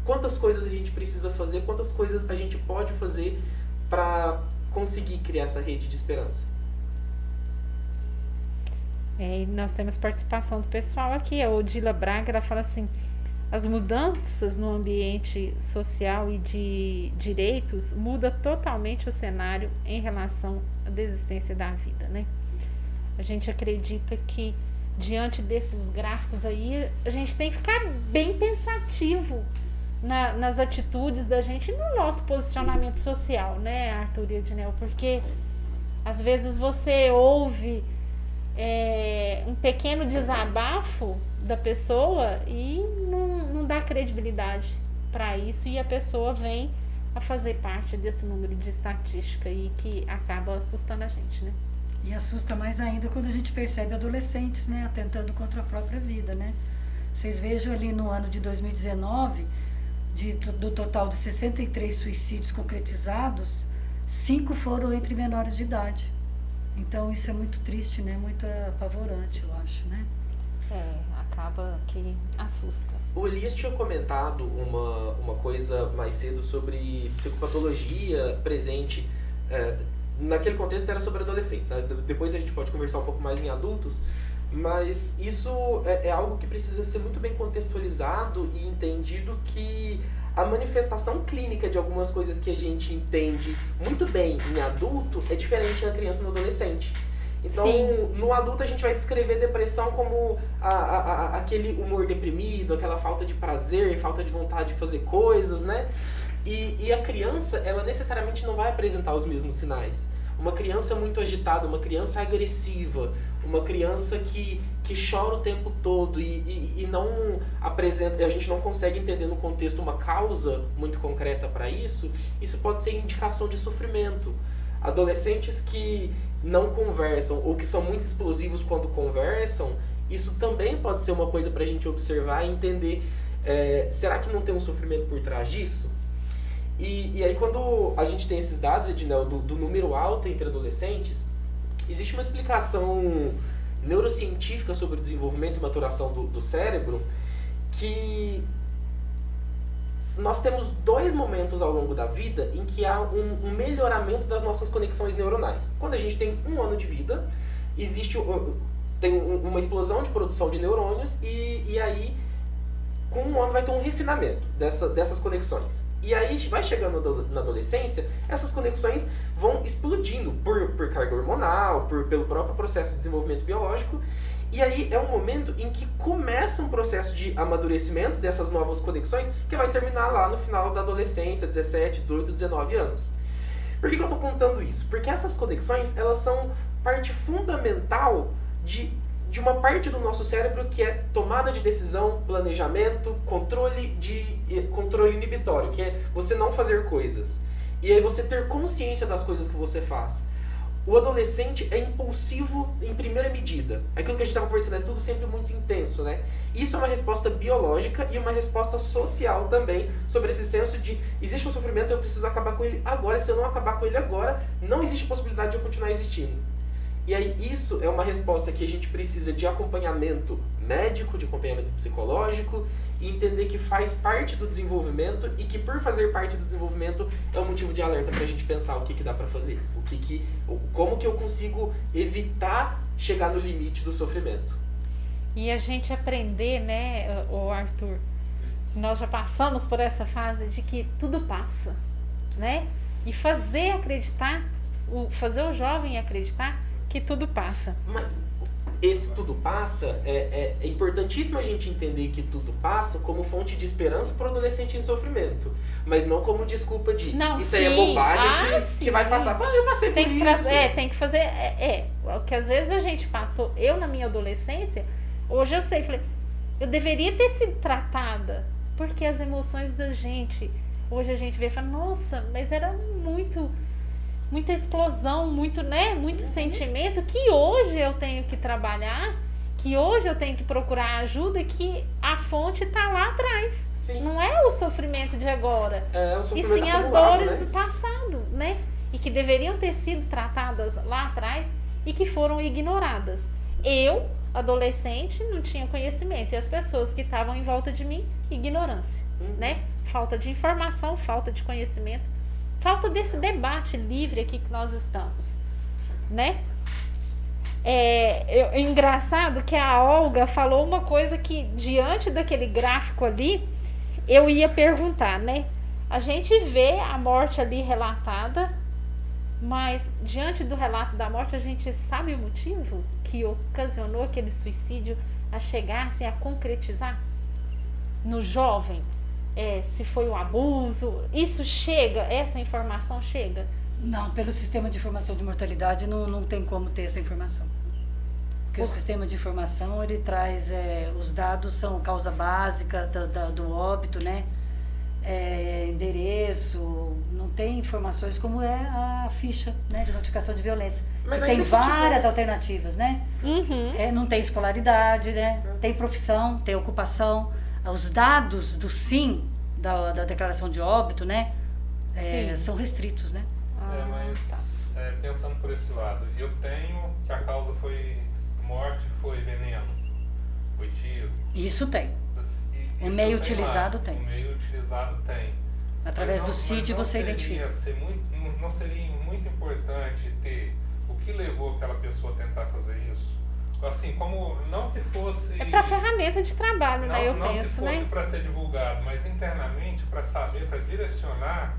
Quantas coisas a gente precisa fazer, quantas coisas a gente pode fazer para conseguir criar essa rede de esperança. E nós temos participação do pessoal aqui. A Odila Braga, ela fala assim: as mudanças no ambiente social e de direitos muda totalmente o cenário em relação à desistência da vida, né? A gente acredita que diante desses gráficos aí, a gente tem que ficar bem pensativo nas atitudes da gente e no nosso posicionamento social, né, Arthur e Ednel? Porque às vezes você ouve um pequeno desabafo da pessoa e não dá credibilidade para isso, e a pessoa vem a fazer parte desse número de estatística aí que acaba assustando a gente, né? E assusta mais ainda quando a gente percebe adolescentes, né, atentando contra a própria vida, né? Vocês vejam ali no ano de 2019, do total de 63 suicídios concretizados, 5 foram entre menores de idade. Então isso é muito triste, né? Muito apavorante, eu acho, né? Acaba que assusta. O Elias tinha comentado uma coisa mais cedo sobre psicopatologia presente. Naquele contexto era sobre adolescentes, né? Depois a gente pode conversar um pouco mais em adultos, mas isso é algo que precisa ser muito bem contextualizado e entendido, que a manifestação clínica de algumas coisas que a gente entende muito bem em adulto é diferente na criança e no adolescente. Então, sim, no adulto a gente vai descrever depressão como aquele humor deprimido, aquela falta de prazer, falta de vontade de fazer coisas, né? E a criança, ela necessariamente não vai apresentar os mesmos sinais. Uma criança muito agitada, uma criança agressiva, uma criança que chora o tempo todo e não apresenta, a gente não consegue entender no contexto uma causa muito concreta para isso, isso pode ser indicação de sofrimento. Adolescentes que não conversam ou que são muito explosivos quando conversam, isso também pode ser uma coisa para a gente observar e entender, será que não tem um sofrimento por trás disso? E aí quando a gente tem esses dados, Ednel, do número alto entre adolescentes, existe uma explicação neurocientífica sobre o desenvolvimento e maturação do cérebro, que nós temos 2 momentos ao longo da vida em que há um melhoramento das nossas conexões neuronais. Quando a gente tem 1 ano de vida, tem uma explosão de produção de neurônios e aí com 1 ano vai ter um refinamento dessas conexões. E aí vai chegando na adolescência, essas conexões vão explodindo por carga hormonal, pelo próprio processo de desenvolvimento biológico. E aí é um momento em que começa um processo de amadurecimento dessas novas conexões, que vai terminar lá no final da adolescência, 17, 18, 19 anos. Por que eu tô contando isso? Porque essas conexões, elas são parte fundamental de uma parte do nosso cérebro que é tomada de decisão, planejamento, controle inibitório, que é você não fazer coisas. E aí você ter consciência das coisas que você faz. O adolescente é impulsivo em primeira medida. Aquilo que a gente estava conversando é tudo sempre muito intenso, né? Isso é uma resposta biológica e uma resposta social também sobre esse senso de existe um sofrimento, eu preciso acabar com ele agora. Se eu não acabar com ele agora, não existe possibilidade de eu continuar existindo. E aí isso é uma resposta que a gente precisa de acompanhamento médico, de acompanhamento psicológico, e entender que faz parte do desenvolvimento e que por fazer parte do desenvolvimento é um motivo de alerta pra gente pensar o que dá pra fazer, como que eu consigo evitar chegar no limite do sofrimento. E a gente aprender, né, o Arthur, nós já passamos por essa fase de que tudo passa, né? E fazer o jovem acreditar que tudo passa. Mas esse tudo passa, é importantíssimo a gente entender que tudo passa como fonte de esperança para o adolescente em sofrimento. Mas não como desculpa de não, isso sim. aí é bobagem que vai passar. Ah, eu passei tem por que isso. Tem que fazer. O que às vezes a gente passou, eu na minha adolescência, hoje eu sei, falei, eu deveria ter sido tratada. Porque as emoções da gente, hoje a gente vê e fala, nossa, mas era muita explosão, muito sentimento, que hoje eu tenho que trabalhar, que hoje eu tenho que procurar ajuda, que a fonte está lá atrás. Sim. Não é o sofrimento de agora, é o sofrimento e sim as acumulado, dores, né, do né? passado, né? E que deveriam ter sido tratadas lá atrás e que foram ignoradas. Eu, adolescente, não tinha conhecimento, e as pessoas que estavam em volta de mim, ignorância, né? Falta de informação, falta de conhecimento. Falta desse debate livre aqui que nós estamos, né? É engraçado que a Olga falou uma coisa que, diante daquele gráfico ali, eu ia perguntar, né? A gente vê a morte ali relatada, mas diante do relato da morte, a gente sabe o motivo que ocasionou aquele suicídio a chegar-se a concretizar no jovem? Se foi um abuso, isso chega, essa informação chega? Não, pelo sistema de informação de mortalidade não tem como ter essa informação. Porque o sistema de informação, ele traz, os dados são causa básica do óbito, né? Endereço, não tem informações como é a ficha, né, de notificação de violência. Tem várias alternativas, né? Não tem escolaridade, né? Tem profissão, tem ocupação. Os dados do SIM, da declaração de óbito, né, são restritos, né? Mas pensando por esse lado, eu tenho que a causa foi morte, foi veneno, foi tiro. Isso tem. O Isso meio tem utilizado lá. tem. O meio utilizado tem. Através do CID você identifica. Não seria muito importante ter o que levou aquela pessoa a tentar fazer isso? Assim, como não que fosse... É para ferramenta de trabalho, né? Eu não penso, que fosse né? para ser divulgado, mas internamente para saber, para direcionar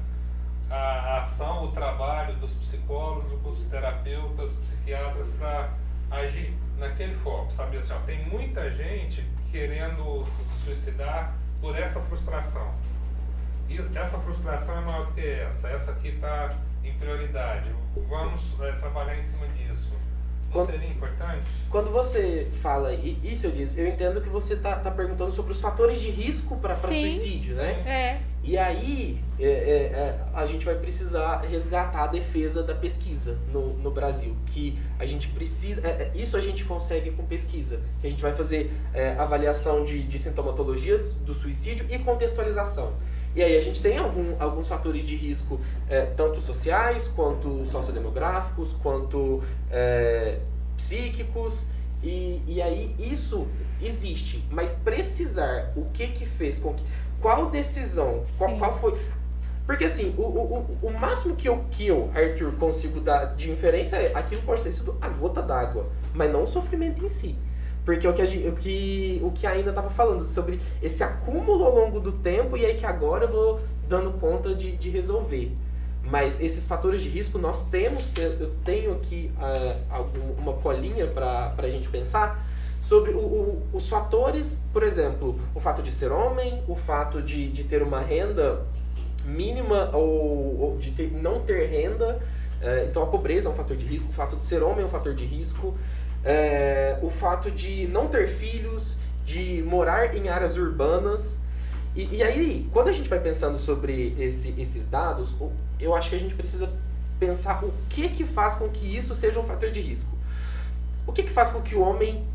a ação, o trabalho dos psicólogos, dos terapeutas, psiquiatras para agir naquele foco, sabe? Assim, tem muita gente querendo se suicidar por essa frustração. E essa frustração é maior do que essa aqui está em prioridade. Vamos trabalhar em cima disso. Não seria importante? Quando você fala isso, eu entendo que você tá perguntando sobre os fatores de risco para suicídio, né? E aí a gente vai precisar resgatar a defesa da pesquisa no Brasil, que a gente precisa, isso a gente consegue com pesquisa, que a gente vai fazer avaliação de sintomatologia do suicídio e contextualização. E aí a gente tem alguns fatores de risco, tanto sociais, quanto sociodemográficos, quanto psíquicos, e aí isso existe, mas precisar o que fez, qual decisão, qual foi... Porque assim, o máximo que eu, Arthur, consigo dar de inferência é aquilo pode ter sido a gota d'água, mas não o sofrimento em si. Porque o que ainda estava falando sobre esse acúmulo ao longo do tempo e aí que agora eu vou dando conta de resolver. Mas esses fatores de risco nós temos, eu tenho aqui uma colinha para a gente pensar sobre os fatores, por exemplo, o fato de ser homem, o fato de ter uma renda mínima ou de não ter renda. Então a pobreza é um fator de risco, o fato de ser homem é um fator de risco, o fato de não ter filhos, de morar em áreas urbanas. E aí, quando a gente vai pensando sobre esses dados, eu acho que a gente precisa pensar o que faz com que isso seja um fator de risco. O que faz com que o homem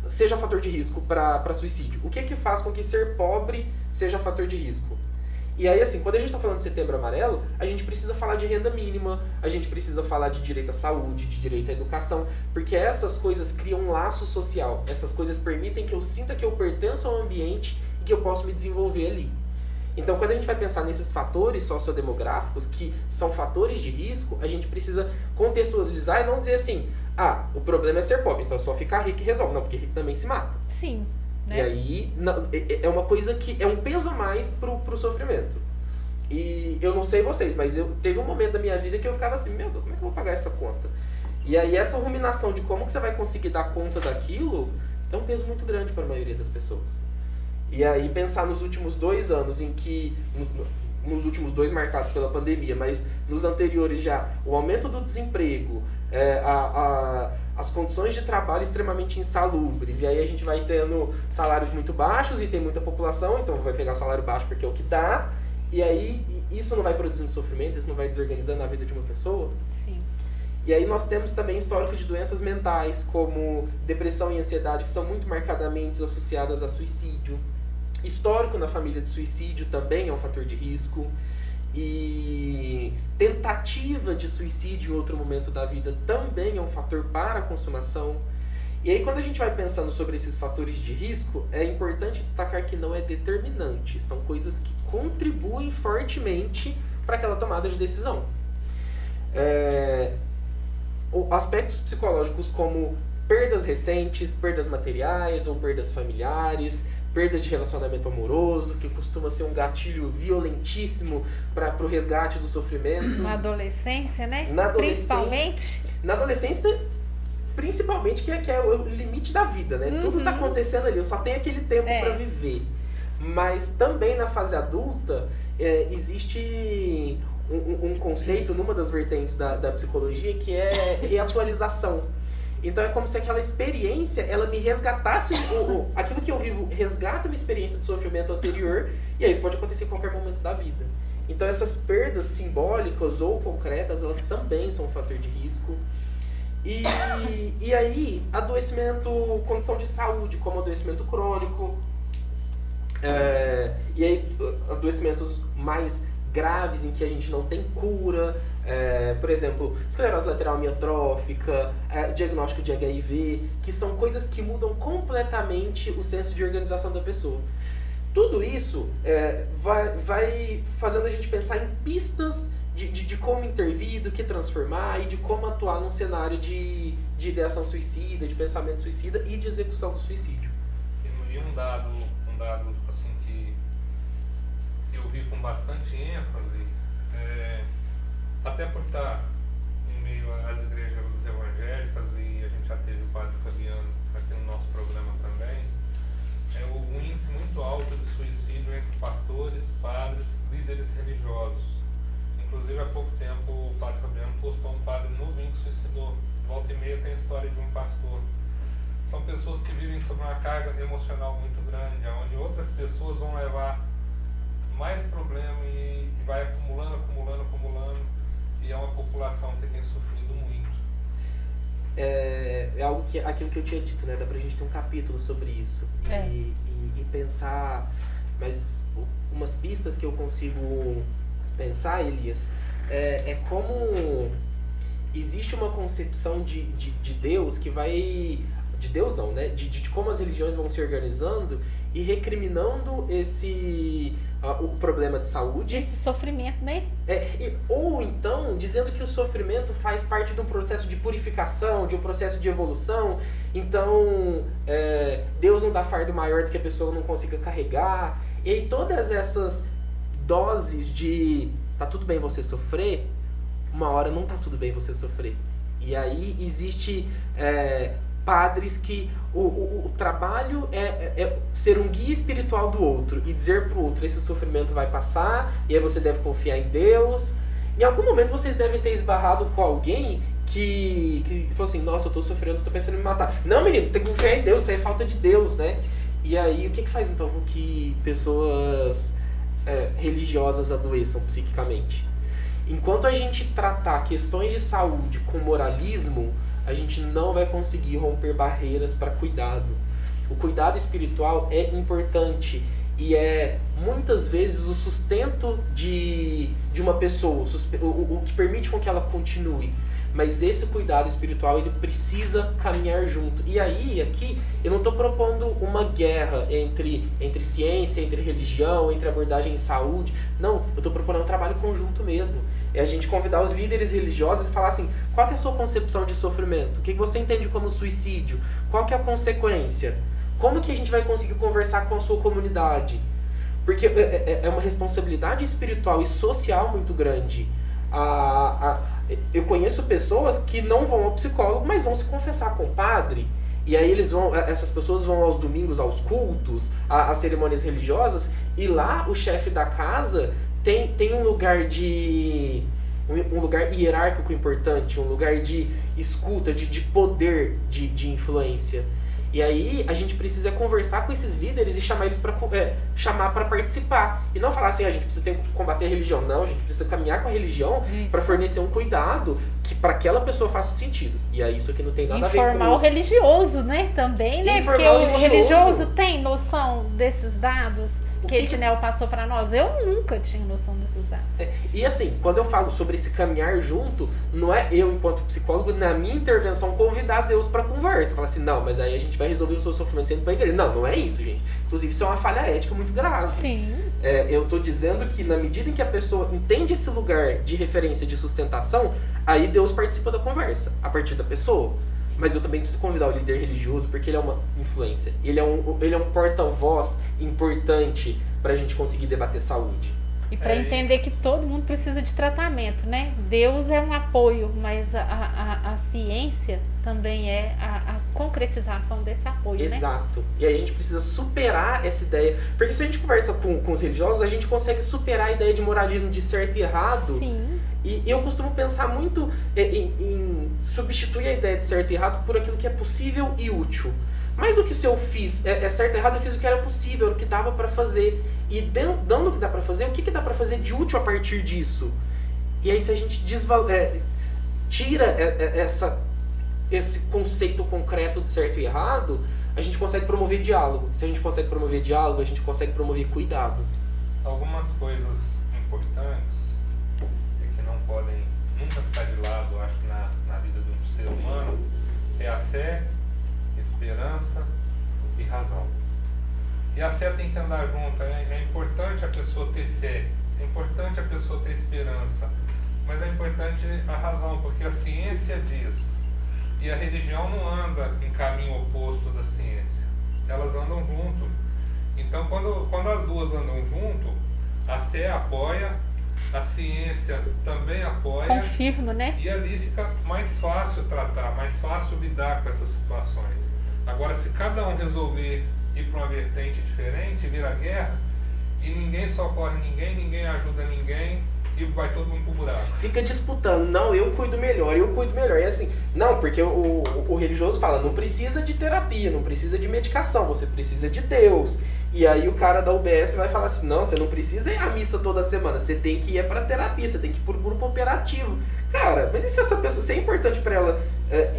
seja fator de risco para suicídio? O que faz com que ser pobre seja fator de risco? E aí, assim, quando a gente está falando de Setembro Amarelo, a gente precisa falar de renda mínima, a gente precisa falar de direito à saúde, de direito à educação, porque essas coisas criam um laço social. Essas coisas permitem que eu sinta que eu pertenço ao ambiente e que eu posso me desenvolver ali. Então, quando a gente vai pensar nesses fatores sociodemográficos, que são fatores de risco, a gente precisa contextualizar e não dizer assim, o problema é ser pobre, então é só ficar rico e resolve. Não, porque rico também se mata. Sim. Né? E aí, é uma coisa que é um peso a mais pro sofrimento. E eu não sei vocês, mas teve um momento da minha vida que eu ficava assim, meu Deus, como é que eu vou pagar essa conta? E aí essa ruminação de como que você vai conseguir dar conta daquilo é um peso muito grande para a maioria das pessoas. E aí pensar nos últimos 2 anos em que, nos últimos 2 marcados pela pandemia, mas nos anteriores já, o aumento do desemprego, as condições de trabalho extremamente insalubres, e aí a gente vai tendo salários muito baixos e tem muita população, então vai pegar o salário baixo porque é o que dá, e aí isso não vai produzindo sofrimento, isso não vai desorganizando a vida de uma pessoa. Sim. E aí nós temos também histórico de doenças mentais, como depressão e ansiedade, que são muito marcadamente associadas a suicídio. Histórico na família de suicídio também é um fator de risco. E tentativa de suicídio em outro momento da vida também é um fator para a consumação. E aí quando a gente vai pensando sobre esses fatores de risco, é importante destacar que não é determinante. São coisas que contribuem fortemente para aquela tomada de decisão. Aspectos psicológicos como perdas recentes, perdas materiais ou perdas familiares, perdas de relacionamento amoroso, que costuma ser um gatilho violentíssimo para o resgate do sofrimento. Na adolescência, né? Principalmente. Na adolescência, principalmente, que é o limite da vida, né? Tudo tá acontecendo ali, eu só tenho aquele tempo para viver. Mas também na fase adulta, existe um conceito numa das vertentes da psicologia que é reatualização. Então é como se aquela experiência, ela me resgatasse, aquilo que eu vivo resgata uma experiência de sofrimento anterior, e aí isso pode acontecer em qualquer momento da vida. Então essas perdas simbólicas ou concretas, elas também são um fator de risco. E aí, adoecimento, condição de saúde, como adoecimento crônico, e aí adoecimentos mais graves em que a gente não tem cura, por exemplo, esclerose lateral amiotrófica, diagnóstico de HIV, que são coisas que mudam completamente o senso de organização da pessoa. Tudo isso vai fazendo a gente pensar em pistas de como intervir, do que transformar e de como atuar num cenário de ideação suicida, de pensamento suicida e de execução do suicídio. E um dado assim que eu vi com bastante ênfase, até por estar em meio às igrejas evangélicas, e a gente já teve o padre Fabiano aqui no nosso programa também, um índice muito alto de suicídio entre pastores, padres, líderes religiosos. Inclusive há pouco tempo o padre Fabiano postou um padre novinho que suicidou. Volta e meia tem a história de um pastor. São pessoas que vivem sob uma carga emocional muito grande, onde outras pessoas vão levar mais problema e vai acumulando, e é uma população que tem sofrido muito. É aquilo que eu tinha dito, né? Dá pra gente ter um capítulo sobre isso e pensar, mas umas pistas que eu consigo pensar, Elias, é como existe uma concepção de Deus que vai... De Deus não, né? De como as religiões vão se organizando e recriminando o problema de saúde. Esse sofrimento, né? Ou então dizendo que o sofrimento faz parte de um processo de purificação, de um processo de evolução. Então, Deus não dá fardo maior do que a pessoa não consiga carregar. E aí todas essas doses de tá tudo bem você sofrer, uma hora não tá tudo bem você sofrer. E aí existe padres que o trabalho é ser um guia espiritual do outro e dizer pro outro, esse sofrimento vai passar, e aí você deve confiar em Deus. Em algum momento vocês devem ter esbarrado com alguém que falou assim, nossa, eu tô sofrendo, eu tô pensando em me matar. Não, menino, você tem que confiar em Deus, isso aí é falta de Deus, né? E aí, o que faz então com que pessoas religiosas adoeçam psiquicamente? Enquanto a gente tratar questões de saúde com moralismo, a gente não vai conseguir romper barreiras para cuidado. O cuidado espiritual é importante e é muitas vezes o sustento de uma pessoa, o que permite com que ela continue. Mas esse cuidado espiritual, ele precisa caminhar junto. E aí, aqui, eu não estou propondo uma guerra entre ciência, entre religião, entre abordagem em saúde. Não, eu estou propondo um trabalho conjunto mesmo. É a gente convidar os líderes religiosos e falar assim, qual que é a sua concepção de sofrimento? O que você entende como suicídio? Qual que é a consequência? Como que a gente vai conseguir conversar com a sua comunidade? Porque é uma responsabilidade espiritual e social muito grande. Eu conheço pessoas que não vão ao psicólogo, mas vão se confessar com o padre. E aí essas pessoas vão aos domingos aos cultos, às cerimônias religiosas, e lá o chefe da casa tem um lugar um lugar hierárquico importante, um lugar de escuta, de poder, de influência. E aí a gente precisa conversar com esses líderes e chamar eles para participar. E não falar assim, a gente precisa combater a religião. Não, a gente precisa caminhar com a religião para fornecer um cuidado que para aquela pessoa faça sentido. E aí isso aqui não tem nada a ver com... Informar o religioso, né? Também, né? Porque o religioso tem noção desses dados que Ednel passou para nós. Eu nunca tinha noção desses dados. E assim, quando eu falo sobre esse caminhar junto, não é eu, enquanto psicólogo, na minha intervenção, convidar Deus para conversa. Falar assim, não, mas aí a gente vai resolver o seu sofrimento sendo para a igreja. Não é isso, gente. Inclusive, isso é uma falha ética muito grave. Sim. Eu tô dizendo que na medida em que a pessoa entende esse lugar de referência, de sustentação, aí Deus participa da conversa, a partir da pessoa. Mas eu também preciso convidar o líder religioso porque ele é uma influência. Ele é um porta-voz importante para a gente conseguir debater saúde. E para entender que todo mundo precisa de tratamento, né? Deus é um apoio, mas a ciência também é a concretização desse apoio, né? Exato. E aí a gente precisa superar essa ideia. Porque se a gente conversa com os religiosos, a gente consegue superar a ideia de moralismo de certo e errado. Sim. E eu costumo pensar muito em substituir a ideia de certo e errado por aquilo que é possível e útil. Mais do que se eu fiz certo e errado, eu fiz o que era possível, o que dava pra fazer. E dando o que dá pra fazer, o que dá pra fazer de útil a partir disso? E aí se a gente tira esse conceito concreto de certo e errado, a gente consegue promover diálogo. Se a gente consegue promover diálogo, a gente consegue promover cuidado. Algumas coisas importantes que não podem nunca ficar de lado, acho que na vida de um ser humano, é a fé, esperança e razão. E a fé tem que andar junto. É importante a pessoa ter fé, é importante a pessoa ter esperança, mas é importante a razão, porque a ciência diz, e a religião não anda em caminho oposto da ciência, elas andam junto. Então quando as duas andam junto, a fé apoia, a ciência também apoia. Confirma, né? E ali fica mais fácil tratar, mais fácil lidar com essas situações. Agora, se cada um resolver ir para uma vertente diferente, vira guerra, e ninguém socorre ninguém, ninguém ajuda ninguém, e vai todo mundo pro buraco. Fica disputando, não, eu cuido melhor. E assim, não, porque o religioso fala, não precisa de terapia, não precisa de medicação, você precisa de Deus. E aí o cara da UBS vai falar assim, não, você não precisa ir à missa toda semana, você tem que ir pra terapia, você tem que ir pro grupo operativo. Cara, mas e se essa pessoa, se é importante pra ela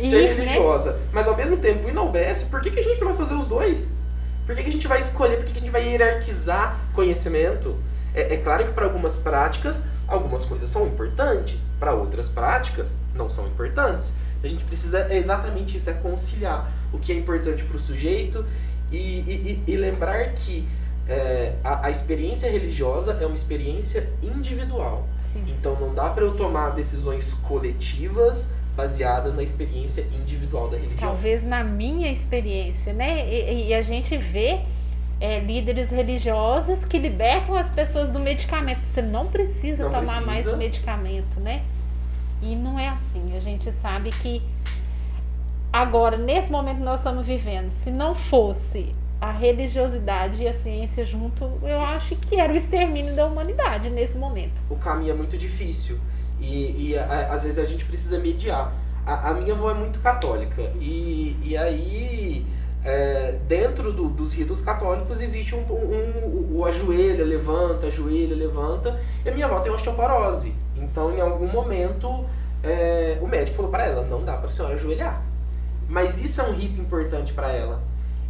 ser religiosa, né? Mas ao mesmo tempo ir na UBS, por que a gente não vai fazer os dois? Por que a gente vai escolher, por que a gente vai hierarquizar conhecimento? É claro que para algumas práticas, algumas coisas são importantes, para outras práticas não são importantes. A gente precisa exatamente isso, conciliar o que é importante para o sujeito e lembrar que a experiência religiosa é uma experiência individual. Sim. Então não dá para eu tomar decisões coletivas baseadas na experiência individual da religião. Talvez na minha experiência, né? E a gente vê líderes religiosos que libertam as pessoas do medicamento. Você não precisa tomar mais medicamento, né? E não é assim. A gente sabe que agora, nesse momento que nós estamos vivendo, se não fosse a religiosidade e a ciência junto, eu acho que era o extermínio da humanidade nesse momento. O caminho é muito difícil e às vezes a gente precisa mediar. A minha avó é muito católica e aí dentro dos ritos católicos existe o ajoelha, levanta, e a minha avó tem osteoporose. Então em algum momento o médico falou para ela, não dá para a senhora ajoelhar. Mas isso é um rito importante para ela.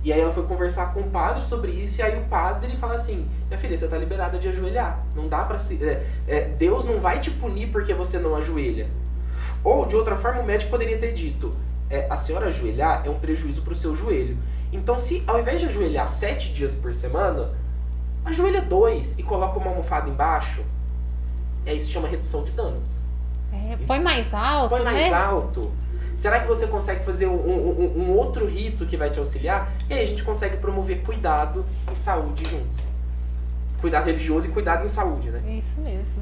E aí ela foi conversar com o padre sobre isso, e aí o padre fala assim, minha filha, você está liberada de ajoelhar. Não dá para se... Deus não vai te punir porque você não ajoelha. Ou, de outra forma, o médico poderia ter dito, a senhora ajoelhar é um prejuízo para o seu joelho. Então, se ao invés de ajoelhar 7 dias por semana, ajoelha 2 e coloca uma almofada embaixo, isso se chama redução de danos. Põe mais alto, Põe mais alto. Será que você consegue fazer um outro rito que vai te auxiliar? E aí a gente consegue promover cuidado e saúde junto. Cuidado religioso e cuidado em saúde, né? Isso mesmo.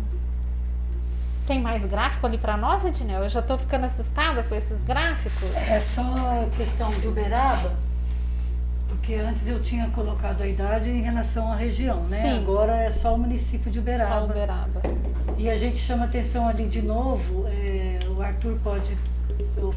Tem mais gráfico ali para nós, Ednel? Eu já tô ficando assustada com esses gráficos. É só questão de Uberaba, porque antes eu tinha colocado a idade em relação à região, né? Sim. Agora é só o município de Uberaba. Só Uberaba. E a gente chama atenção ali de novo, o Arthur pode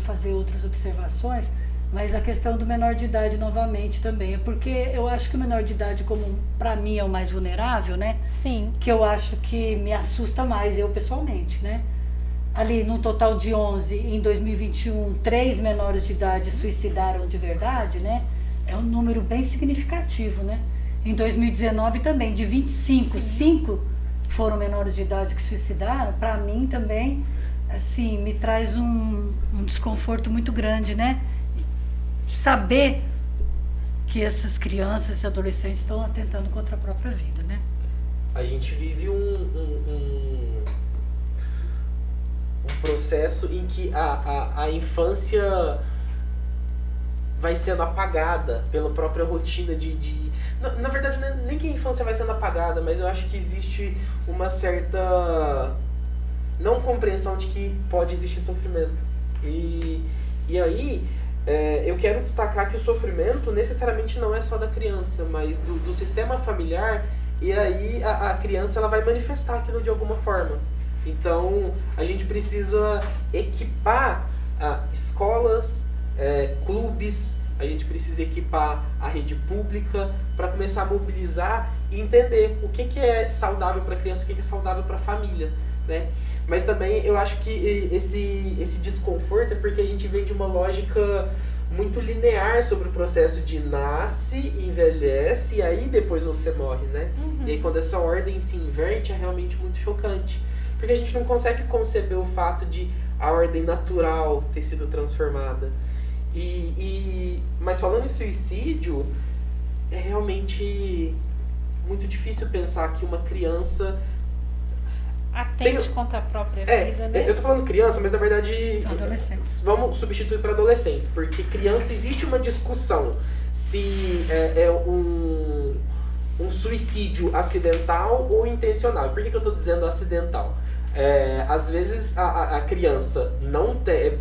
fazer outras observações, mas a questão do menor de idade novamente também, é porque eu acho que o menor de idade, como para mim é o mais vulnerável, né? Sim. Que eu acho que me assusta mais, eu pessoalmente, né? Ali num total de 11, em 2021, 3 menores de idade suicidaram de verdade, né? É um número bem significativo, né? Em 2019 também, de 25, 5 foram menores de idade que suicidaram. Para mim também, assim, me traz um desconforto muito grande, né? Saber que essas crianças, esses adolescentes estão atentando contra a própria vida, né? A gente vive um processo em que a infância vai sendo apagada pela própria rotina na verdade, nem que a infância vai sendo apagada, mas eu acho que existe uma certa não compreensão de que pode existir sofrimento. E aí, eu quero destacar que o sofrimento necessariamente não é só da criança, mas do sistema familiar, e aí a criança ela vai manifestar aquilo de alguma forma. Então, a gente precisa equipar escolas, clubes, a gente precisa equipar a rede pública para começar a mobilizar e entender o que é saudável para a criança, o que é saudável para a família, né? Mas também eu acho que esse desconforto é porque a gente vem de uma lógica muito linear sobre o processo de nasce, envelhece e aí depois você morre, né? Uhum. E aí quando essa ordem se inverte é realmente muito chocante. Porque a gente não consegue conceber o fato de a ordem natural ter sido transformada. Mas falando em suicídio, é realmente muito difícil pensar que uma criança atente contra a própria vida, né? Eu tô falando criança, mas na verdade São adolescentes. Vamos substituir para adolescentes, porque criança existe uma discussão se é um suicídio acidental ou intencional. Por que eu tô dizendo acidental? Às vezes a criança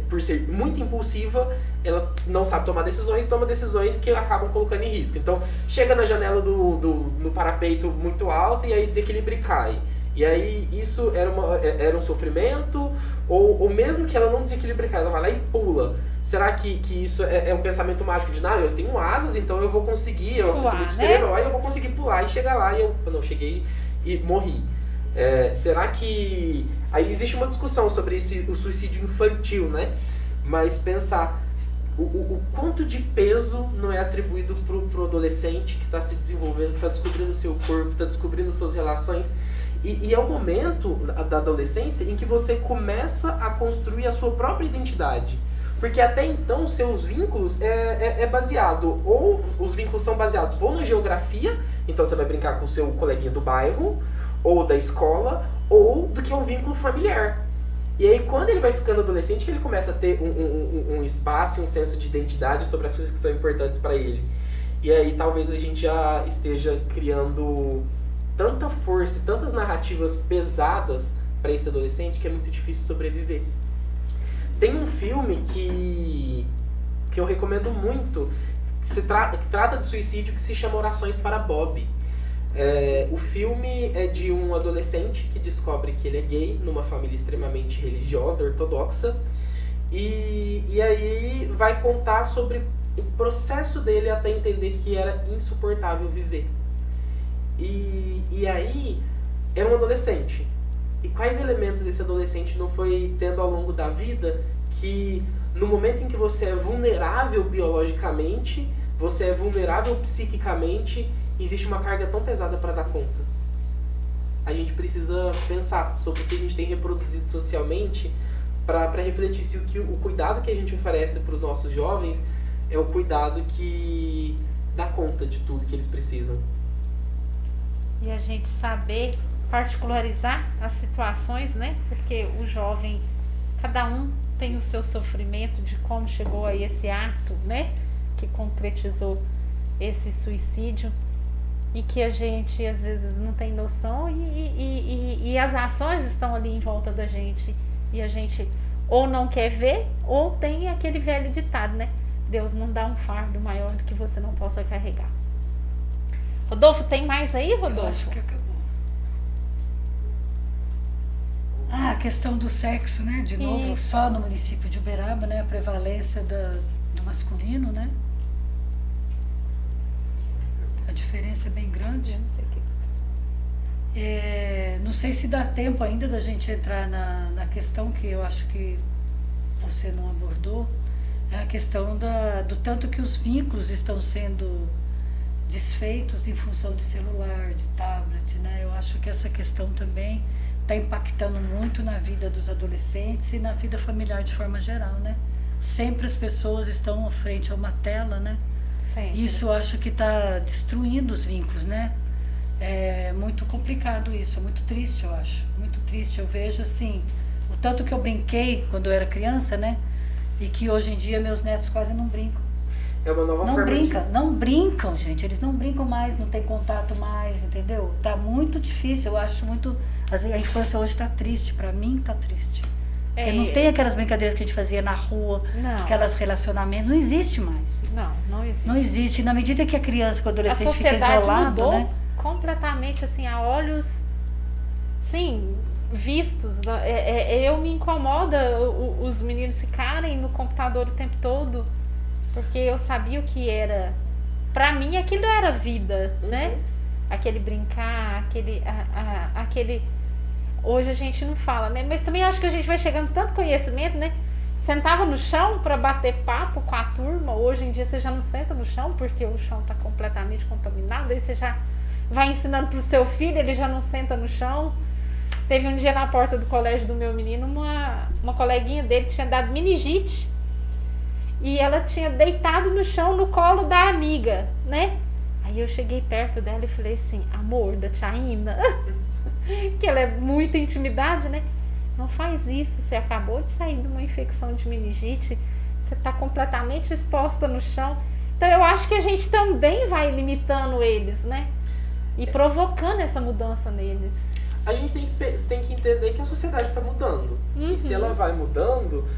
por ser muito impulsiva, ela não sabe tomar decisões, toma decisões que acabam colocando em risco. Então chega na janela do parapeito muito alto e aí desequilibra e cai. E aí isso era um sofrimento, ou mesmo que ela não desequilibre e cai, ela vai lá e pula. Será que isso é um pensamento mágico de, eu tenho asas, então eu vou conseguir, eu assisto muito super-herói, eu vou conseguir pular e chegar lá, e eu não cheguei e morri. Será que... Aí existe uma discussão sobre o suicídio infantil, né? Mas pensar o quanto de peso não é atribuído pro adolescente que está se desenvolvendo, que está descobrindo o seu corpo, está descobrindo suas relações. E é o momento da adolescência em que você começa a construir a sua própria identidade. Porque até então, seus vínculos baseado, ou os vínculos são baseados ou na geografia, então você vai brincar com o seu coleguinha do bairro, ou da escola, ou do que é um vínculo familiar. E aí, quando ele vai ficando adolescente, que ele começa a ter um espaço, um senso de identidade sobre as coisas que são importantes para ele. E aí, talvez a gente já esteja criando tanta força e tantas narrativas pesadas para esse adolescente que é muito difícil sobreviver. Tem um filme que que eu recomendo muito, que trata de suicídio, que se chama Orações para Bob. O filme é de um adolescente que descobre que ele é gay numa família extremamente religiosa, ortodoxa, e aí vai contar sobre o processo dele até entender que era insuportável viver. E aí, era um adolescente. E quais elementos esse adolescente não foi tendo ao longo da vida que, no momento em que você é vulnerável biologicamente, você é vulnerável psiquicamente, existe uma carga tão pesada para dar conta? A gente precisa pensar sobre o que a gente tem reproduzido socialmente para refletir se o cuidado que a gente oferece para os nossos jovens é o cuidado que dá conta de tudo que eles precisam. E a gente saber particularizar as situações, né? Porque o jovem, cada um tem o seu sofrimento de como chegou a esse ato, né? Que concretizou esse suicídio e que a gente às vezes não tem noção e as ações estão ali em volta da gente e a gente ou não quer ver ou tem aquele velho ditado, né? Deus não dá um fardo maior do que você não possa carregar. Rodolfo, tem mais aí, Rodolfo? Eu acho que acabou. A questão do sexo, né? De novo, Isso. só no município de Uberaba, né? A prevalência do masculino, né? A diferença é bem grande. Eu não sei o que. Não sei se dá tempo ainda da gente entrar na questão que eu acho que você não abordou, é a questão do tanto que os vínculos estão sendo desfeitos em função de celular, de tablet, né? Eu acho que essa questão também está impactando muito na vida dos adolescentes e na vida familiar de forma geral, né? Sempre as pessoas estão frente a uma tela, né? Sempre. Isso eu acho que está destruindo os vínculos, né? É muito complicado isso, é muito triste, eu acho. Muito triste. Eu vejo assim, o tanto que eu brinquei quando eu era criança, né? E que hoje em dia meus netos quase não brincam. É uma nova forma Não brincam, gente. Eles não brincam mais, não tem contato mais, entendeu? Tá muito difícil, eu acho muito... A infância hoje tá triste, pra mim tá triste. Porque não tem aquelas brincadeiras que a gente fazia na rua, Não. aquelas relacionamentos, não existe mais. Não existe. Não existe. Na medida que a criança, que o A adolescente fica sociedade isolado, mudou né? completamente, assim, a olhos, sim, vistos. Eu me incomoda os meninos ficarem no computador o tempo todo, porque eu sabia o que era. Pra mim, aquilo era vida, né? Aquele brincar, aquele... Hoje a gente não fala, né? Mas também acho que a gente vai chegando tanto conhecimento, né? Sentava no chão para bater papo com a turma. Hoje em dia você já não senta no chão porque o chão está completamente contaminado. Aí você já vai ensinando pro seu filho, ele já não senta no chão. Teve um dia na porta do colégio do meu menino, uma coleguinha dele tinha dado meningite. E ela tinha deitado no chão no colo da amiga, né? Aí eu cheguei perto dela e falei assim, amor da Tchaína, que ela é muita intimidade, né? Não faz isso, você acabou de sair de uma infecção de meningite, você está completamente exposta no chão. Então eu acho que a gente também vai limitando eles, né? E provocando essa mudança neles. A gente tem que entender que a sociedade está mudando. E se ela vai mudando,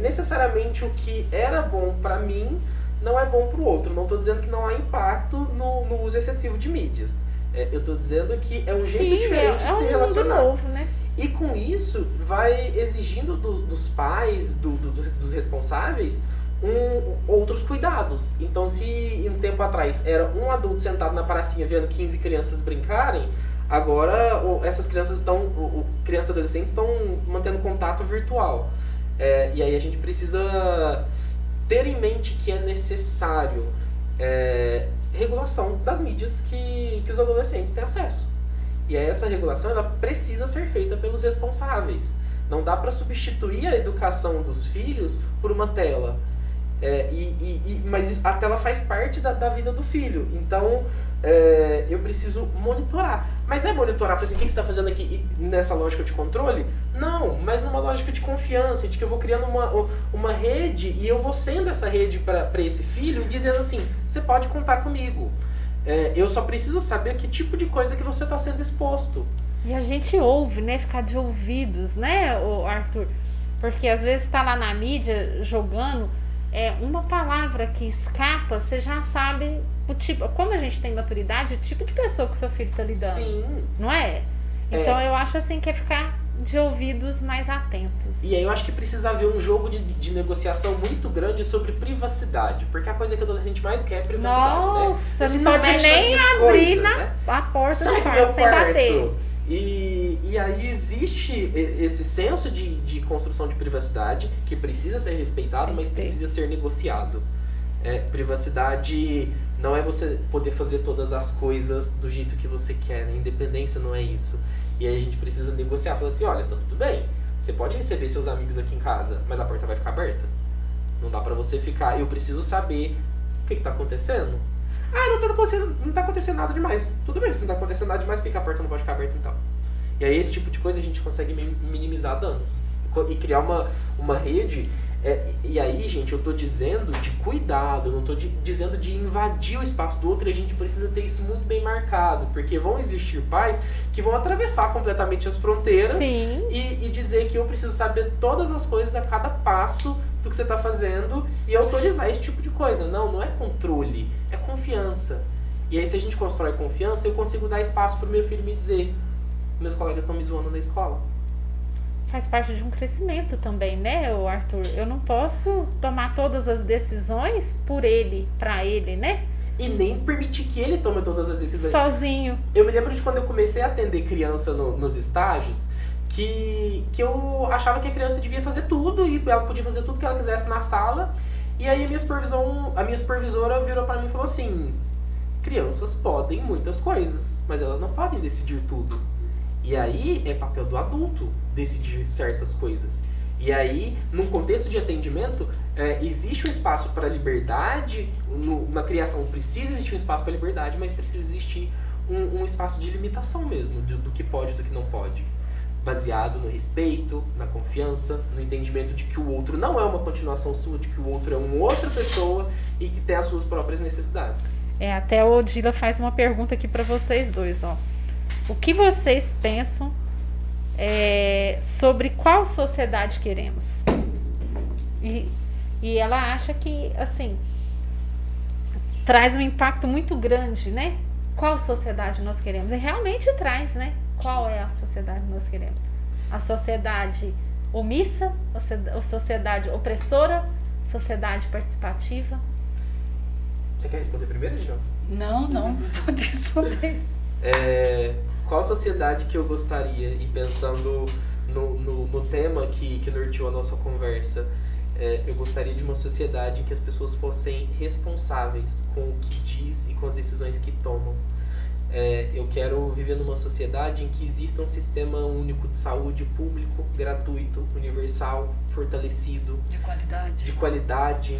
necessariamente o que era bom para mim não é bom para o outro. Não estou dizendo que não há impacto no uso excessivo de mídias. Eu estou dizendo que é um jeito diferente de se relacionar. Novo, né? E com isso, vai exigindo dos pais, dos responsáveis, outros cuidados. Então, se um tempo atrás era um adulto sentado na pracinha vendo 15 crianças brincarem, agora essas crianças crianças e adolescentes estão mantendo contato virtual. E aí a gente precisa ter em mente que é necessário regulação das mídias que os adolescentes têm acesso. E essa regulação ela precisa ser feita pelos responsáveis. Não dá para substituir a educação dos filhos por uma tela. Mas a tela faz parte da vida do filho. Então, eu preciso monitorar. Mas monitorar, assim, o que você está fazendo aqui nessa lógica de controle? Não, mas numa lógica de confiança, de que eu vou criando uma rede e eu vou sendo essa rede para esse filho, dizendo assim, você pode contar comigo. Eu só preciso saber que tipo de coisa que você está sendo exposto. E a gente ouve, né? Ficar de ouvidos, né, Arthur? Porque às vezes tá lá na mídia jogando uma palavra que escapa, você já sabe o tipo, como a gente tem maturidade, o tipo de pessoa que o seu filho está lidando. Sim. Não é? Então eu acho assim que é ficar de ouvidos mais atentos. E aí eu acho que precisa haver um jogo de negociação muito grande sobre privacidade, porque a coisa que o adolescente mais quer é privacidade, Nossa, né? não pode nem abrir a porta Sai do do quarto meu sem quarto. bater. E aí existe esse senso de construção de privacidade que precisa ser respeitado, mas precisa ser negociado. Privacidade não é você poder fazer todas as coisas do jeito que você quer, né? Independência não é isso. E aí a gente precisa negociar, falar assim, olha, tá tudo bem, você pode receber seus amigos aqui em casa, mas a porta vai ficar aberta. Não dá pra você ficar, eu preciso saber o que tá acontecendo. Não tá acontecendo nada demais. Tudo bem, se não tá acontecendo nada demais, por que a porta não pode ficar aberta então? E aí esse tipo de coisa a gente consegue minimizar danos. E criar uma rede. E aí, gente, eu tô dizendo de cuidado, eu não tô dizendo de invadir o espaço do outro, e a gente precisa ter isso muito bem marcado, porque vão existir pais que vão atravessar completamente as fronteiras e dizer que eu preciso saber todas as coisas a cada passo do que você tá fazendo e autorizar esse tipo de coisa. Não é controle, é confiança. E aí, se a gente constrói confiança, eu consigo dar espaço pro meu filho me dizer: meus colegas estão me zoando na escola. Faz parte de um crescimento também, né, Arthur? Eu não posso tomar todas as decisões por ele, pra ele, né? E nem permitir que ele tome todas as decisões. Sozinho. Eu me lembro de quando eu comecei a atender criança nos estágios, que eu achava que a criança devia fazer tudo, e ela podia fazer tudo que ela quisesse na sala. E aí a minha supervisora virou pra mim e falou assim: crianças podem muitas coisas, mas elas não podem decidir tudo. E aí é papel do adulto decidir certas coisas. E aí, num contexto de atendimento, existe um espaço para liberdade, na criação precisa existir um espaço para liberdade, mas precisa existir um espaço de limitação mesmo, do que pode e do que não pode. Baseado no respeito, na confiança, no entendimento de que o outro não é uma continuação sua, de que o outro é uma outra pessoa e que tem as suas próprias necessidades. Até o Odila faz uma pergunta aqui para vocês dois, ó. O que vocês pensam sobre qual sociedade queremos? E ela acha que, assim, traz um impacto muito grande, né? Qual sociedade nós queremos? E realmente traz, né? Qual é a sociedade que nós queremos? A sociedade omissa? A sociedade opressora? Sociedade participativa? Você quer responder primeiro, João? Não, pode responder. Qual sociedade que eu gostaria, e pensando no tema que norteou a nossa conversa, eu gostaria de uma sociedade em que as pessoas fossem responsáveis com o que diz e com as decisões que tomam. Eu quero viver numa sociedade em que exista um sistema único de saúde público, gratuito, universal, fortalecido. De qualidade.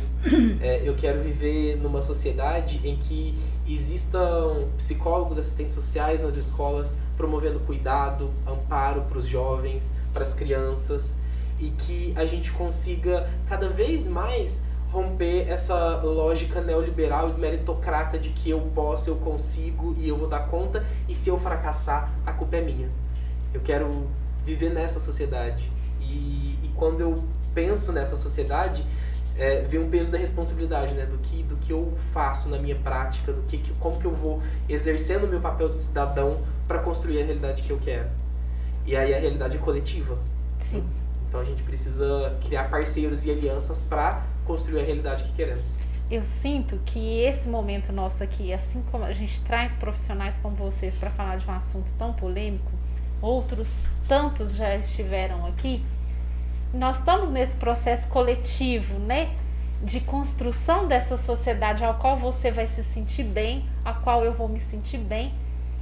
Eu quero viver numa sociedade em que existam psicólogos, assistentes sociais nas escolas, promovendo cuidado, amparo para os jovens, para as crianças, e que a gente consiga cada vez mais romper essa lógica neoliberal e meritocrata de que eu posso, eu consigo e eu vou dar conta, e se eu fracassar, a culpa é minha. Eu quero viver nessa sociedade. E quando eu penso nessa sociedade, vem um peso da responsabilidade, né? do que eu faço na minha prática, como que eu vou exercendo o meu papel de cidadão para construir a realidade que eu quero. E aí a realidade é coletiva. Sim. Então a gente precisa criar parceiros e alianças para construir a realidade que queremos. Eu sinto que esse momento nosso aqui, assim como a gente traz profissionais como vocês para falar de um assunto tão polêmico, outros tantos já estiveram aqui, nós estamos nesse processo coletivo, né, de construção dessa sociedade ao qual você vai se sentir bem, a qual eu vou me sentir bem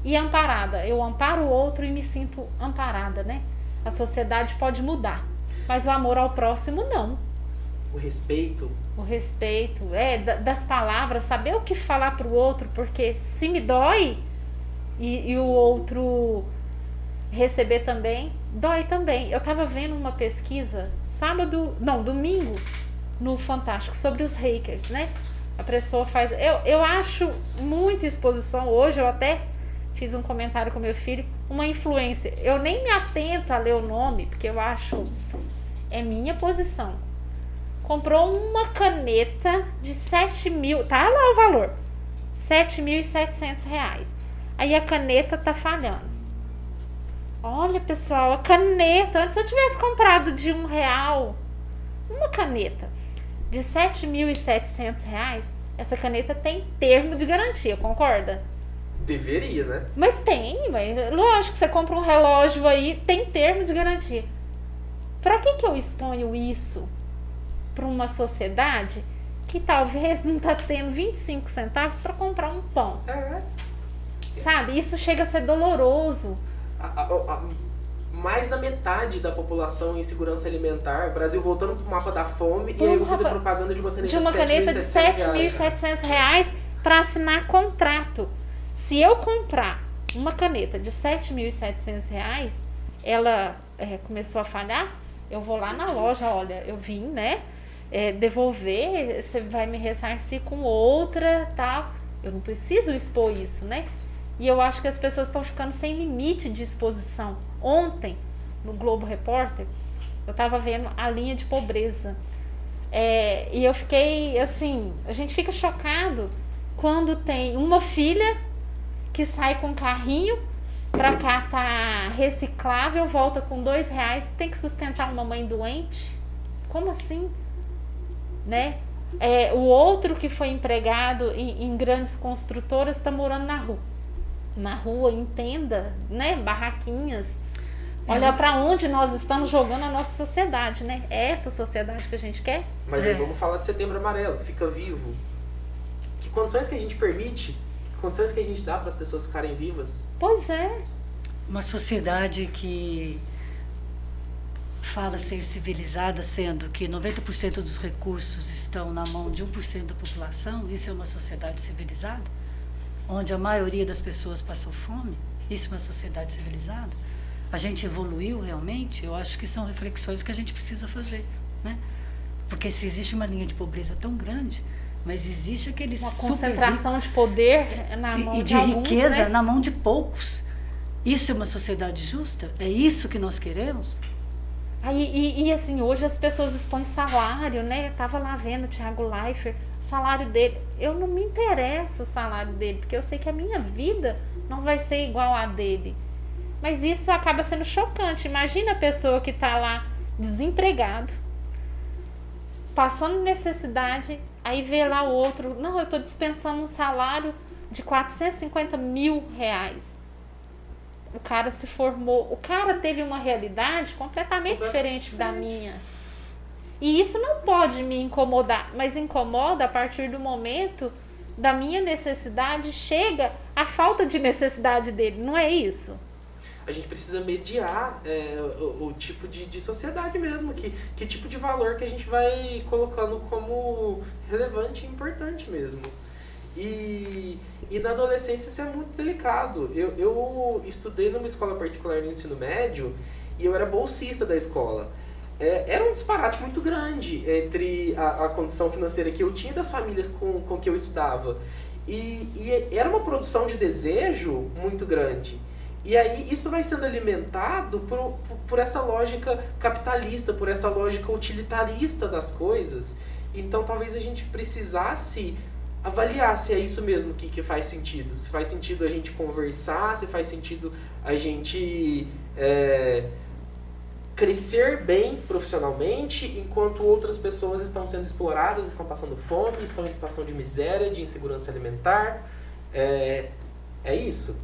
e amparada. Eu amparo o outro e me sinto amparada, né? A sociedade pode mudar, mas o amor ao próximo não. O respeito, das palavras, saber o que falar pro outro, porque se me dói e o outro receber também, dói também. Eu tava vendo uma pesquisa domingo, no Fantástico, sobre os hackers, né? A pessoa faz... Eu acho muita exposição. Hoje eu até fiz um comentário com meu filho, uma influencer. Eu nem me atento a ler o nome, porque eu acho... É minha posição. comprou uma caneta de 7 mil, tá lá o valor, R$7.700. Aí a caneta tá falhando. Olha, pessoal, a caneta, antes eu tivesse comprado de R$1, uma caneta de R$7.700, essa caneta tem termo de garantia, concorda? Deveria, né? Mas tem, mas lógico que você compra um relógio aí, tem termo de garantia. Pra que eu exponho isso para uma sociedade que talvez não tá tendo 25 centavos para comprar um pão? Sabe? Isso chega a ser doloroso. Mais da metade da população em segurança alimentar, o Brasil voltando pro mapa da fome, e aí eu vou fazer propaganda de uma caneta de R$7.700 para assinar contrato. Se eu comprar uma caneta de R$7.700, ela começou a falhar, eu vou lá na loja, olha, eu vim, né, devolver, você vai me ressarcir com outra, tal. Eu não preciso expor isso, né? E eu acho que as pessoas estão ficando sem limite de exposição. Ontem, no Globo Repórter, eu estava vendo a linha de pobreza. E eu fiquei, assim, a gente fica chocado quando tem uma filha que sai com um carrinho para catar reciclável, volta com R$2, tem que sustentar uma mãe doente. Como assim? Né? O outro que foi empregado em grandes construtoras está morando na rua, em tenda, né? Barraquinhas. Olha para onde nós estamos jogando a nossa sociedade, né? É essa sociedade que a gente quer? Mas aí vamos falar de Setembro Amarelo, fica vivo. Que condições que a gente permite, que condições que a gente dá para as pessoas ficarem vivas? Pois é. Uma sociedade que fala ser civilizada, sendo que 90% dos recursos estão na mão de 1% da população, isso é uma sociedade civilizada? Onde a maioria das pessoas passam fome? Isso é uma sociedade civilizada? A gente evoluiu realmente? Eu acho que são reflexões que a gente precisa fazer, né? Porque se existe uma linha de pobreza tão grande, mas existe aquele uma concentração de poder na mão e de alguns, riqueza, né? Na mão de poucos. Isso é uma sociedade justa? É isso que nós queremos? E assim, hoje as pessoas expõem salário, né? Tava lá vendo o Thiago Leifert, o salário dele. Eu não me interesso o salário dele, porque eu sei que a minha vida não vai ser igual a dele. Mas isso acaba sendo chocante. Imagina a pessoa que tá lá desempregado, passando necessidade, aí vê lá o outro, não, eu tô dispensando um salário de R$450 mil. O cara se formou, o cara teve uma realidade completamente diferente da minha. E isso não pode me incomodar, mas incomoda a partir do momento da minha necessidade, chega a falta de necessidade dele, não é isso? A gente precisa mediar o tipo de sociedade mesmo, que tipo de valor que a gente vai colocando como relevante e importante mesmo. E na adolescência isso é muito delicado. Eu estudei numa escola particular no ensino médio e eu era bolsista da escola. Era um disparate muito grande entre a condição financeira que eu tinha das famílias com que eu estudava. E era uma produção de desejo muito grande. E aí isso vai sendo alimentado por essa lógica capitalista, por essa lógica utilitarista das coisas. Então talvez a gente precisasse avaliar se é isso mesmo que faz sentido. Se faz sentido a gente conversar, se faz sentido a gente crescer bem profissionalmente, enquanto outras pessoas estão sendo exploradas, estão passando fome, estão em situação de miséria, de insegurança alimentar. É isso.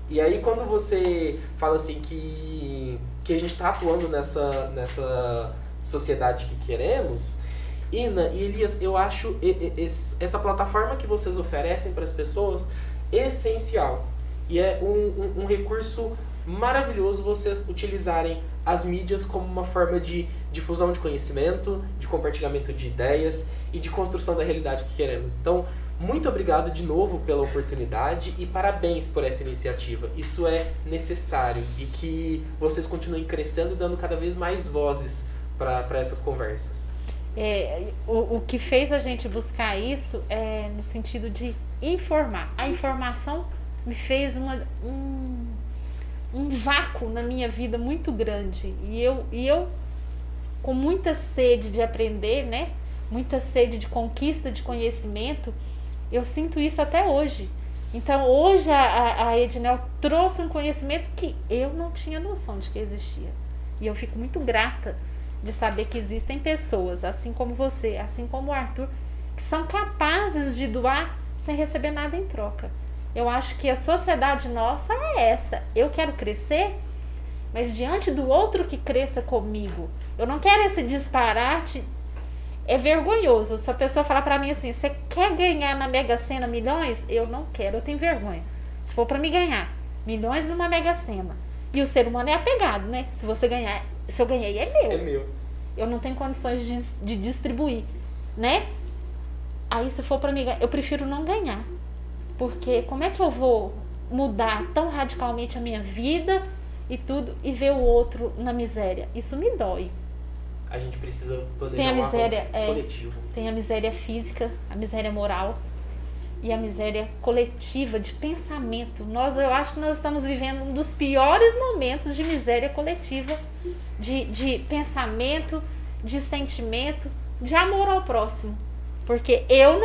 E aí quando você fala assim que a gente está atuando nessa sociedade que queremos, Ina e Elias, eu acho essa plataforma que vocês oferecem para as pessoas essencial. E é um recurso maravilhoso vocês utilizarem as mídias como uma forma de difusão de conhecimento, de compartilhamento de ideias e de construção da realidade que queremos. Então, muito obrigado de novo pela oportunidade e parabéns por essa iniciativa. Isso é necessário e que vocês continuem crescendo e dando cada vez mais vozes para essas conversas. O que fez a gente buscar isso é no sentido de informar. A informação me fez um vácuo na minha vida muito grande. E eu com muita sede de aprender, né? muita sede de conquista, de conhecimento. Eu sinto isso até hoje. Então, hoje a Ednel trouxe um conhecimento que eu não tinha noção de que existia. E eu fico muito grata de saber que existem pessoas, assim como você, assim como o Arthur, que são capazes de doar sem receber nada em troca. Eu acho que a sociedade nossa é essa. Eu quero crescer, mas diante do outro que cresça comigo. Eu não quero esse disparate. É vergonhoso. Se a pessoa falar pra mim assim, você quer ganhar na Mega Sena milhões? Eu não quero, eu tenho vergonha. Se for pra me ganhar milhões numa Mega Sena. E o ser humano é apegado, né? Se você ganhar, se eu ganhei, é meu. É meu. Eu não tenho condições de distribuir, né? Aí se for pra me ganhar, eu prefiro não ganhar. Porque como é que eu vou mudar tão radicalmente a minha vida e tudo e ver o outro na miséria? Isso me dói. A gente precisa planejar Tem a um miséria, avanço coletivo. Tem a miséria física, a miséria moral e a miséria coletiva de pensamento. Eu acho que nós estamos vivendo um dos piores momentos de miséria coletiva, de pensamento, de sentimento, de amor ao próximo. Porque eu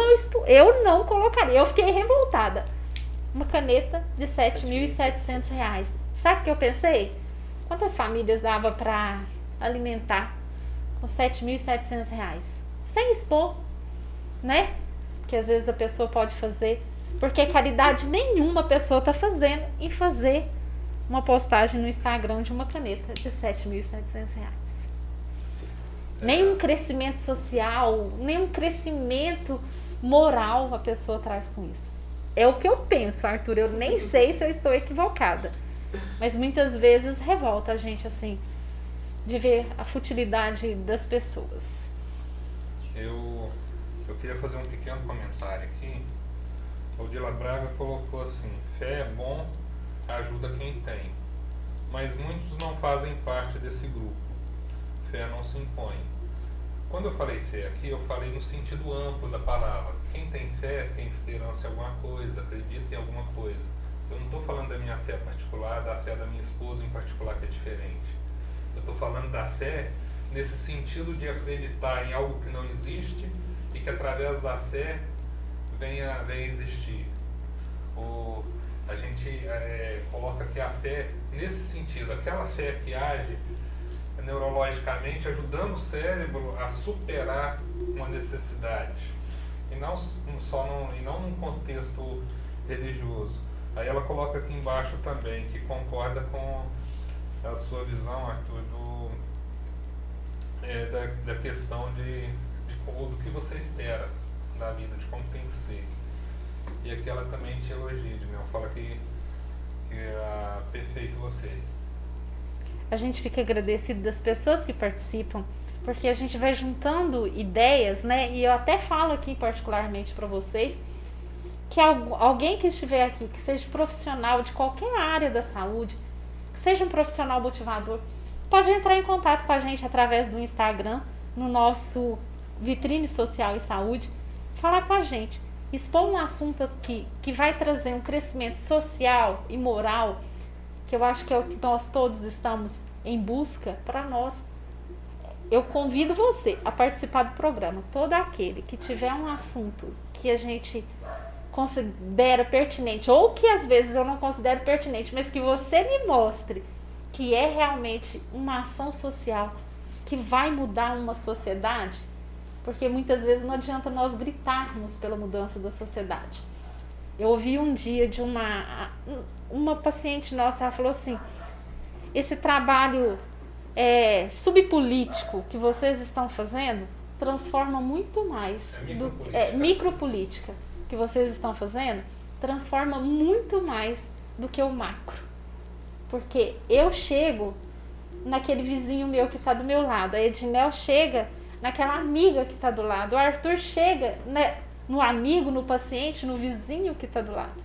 não colocaria, eu fiquei revoltada. Uma caneta de R$7.700. Sabe o que eu pensei? Quantas famílias dava para alimentar com R$7.700? Sem expor, né? Que às vezes a pessoa pode fazer, porque caridade nenhuma a pessoa está fazendo em fazer uma postagem no Instagram de uma caneta de R$7.700. Nenhum crescimento social, nenhum crescimento moral a pessoa traz com isso. É o que eu penso, Arthur. Eu nem sei se eu estou equivocada. Mas muitas vezes revolta a gente, assim, de ver a futilidade das pessoas. Eu queria fazer um pequeno comentário aqui. O Odila Braga colocou assim: fé é bom, ajuda quem tem. Mas muitos não fazem parte desse grupo. Fé não se impõe. Quando eu falei fé aqui, eu falei no sentido amplo da palavra. Quem tem fé tem esperança em alguma coisa, acredita em alguma coisa. Eu não estou falando da minha fé particular, da fé da minha esposa em particular, que é diferente. Eu estou falando da fé nesse sentido de acreditar em algo que não existe e que através da fé venha existir. A gente coloca aqui a fé nesse sentido, aquela fé que age neurologicamente, ajudando o cérebro a superar uma necessidade, e não num contexto religioso. Aí ela coloca aqui embaixo também, que concorda com a sua visão, Arthur, da questão do que você espera da vida, de como tem que ser. E aqui ela também te elogia, né? Ela fala que é perfeito você. A gente fica agradecido das pessoas que participam, porque a gente vai juntando ideias, né? E eu até falo aqui particularmente para vocês que alguém que estiver aqui, que seja profissional de qualquer área da saúde, que seja um profissional motivador, pode entrar em contato com a gente através do Instagram, no nosso Vitrine Social e Saúde, falar com a gente, expor um assunto aqui que vai trazer um crescimento social e moral, que eu acho que é o que nós todos estamos em busca para nós. Eu convido você a participar do programa. Todo aquele que tiver um assunto que a gente considera pertinente, ou que às vezes eu não considero pertinente, mas que você me mostre que é realmente uma ação social que vai mudar uma sociedade, porque muitas vezes não adianta nós gritarmos pela mudança da sociedade. Eu ouvi um dia de uma paciente nossa, ela falou assim: esse trabalho subpolítico que vocês estão fazendo transforma muito mais. Micropolítica que vocês estão fazendo transforma muito mais do que o macro. Porque eu chego naquele vizinho meu que está do meu lado, a Ednel chega naquela amiga que está do lado, o Arthur chega no amigo, no paciente, no vizinho que está do lado.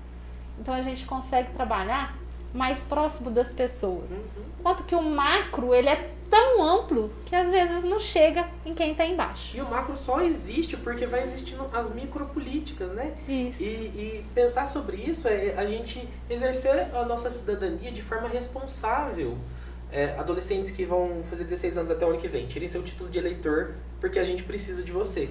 Então a gente consegue trabalhar mais próximo das pessoas. Enquanto que o macro, ele é tão amplo que às vezes não chega em quem está embaixo. E o macro só existe porque vai existindo as micropolíticas, né? Isso. E pensar sobre isso é a gente exercer a nossa cidadania de forma responsável. Adolescentes que vão fazer 16 anos até o ano que vem, tirem seu título de eleitor porque a gente precisa de você.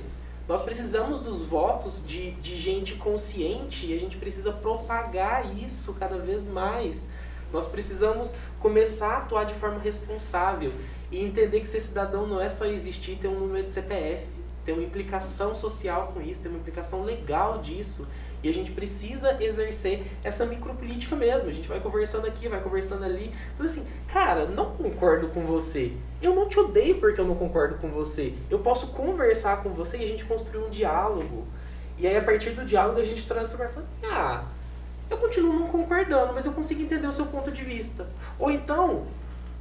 Nós precisamos dos votos de gente consciente e a gente precisa propagar isso cada vez mais. Nós precisamos começar a atuar de forma responsável e entender que ser cidadão não é só existir e ter um número de CPF. Tem uma implicação social com isso, tem uma implicação legal disso. E a gente precisa exercer essa micropolítica mesmo. A gente vai conversando aqui, vai conversando ali. Mas assim, cara, não concordo com você. Eu não te odeio porque eu não concordo com você. Eu posso conversar com você e a gente construir um diálogo. E aí, a partir do diálogo, a gente transforma e fala assim, eu continuo não concordando, mas eu consigo entender o seu ponto de vista. Ou então,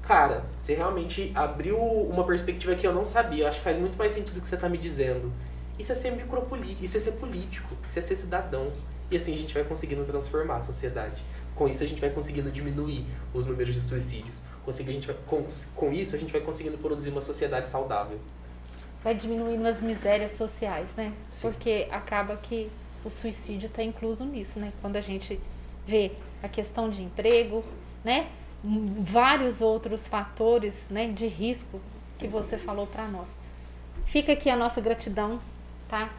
cara, você realmente abriu uma perspectiva que eu não sabia. Eu acho que faz muito mais sentido do que você está me dizendo. Isso é ser micropolítico, isso é ser político, isso é ser cidadão. E assim a gente vai conseguindo transformar a sociedade. Com isso a gente vai conseguindo diminuir os números de suicídios. Com isso a gente vai conseguindo produzir uma sociedade saudável. Vai diminuindo as misérias sociais, né? Sim. Porque acaba que o suicídio está incluso nisso, né? Quando a gente vê a questão de emprego, né? Vários outros fatores, né, de risco que você falou para nós. Fica aqui a nossa gratidão, tá?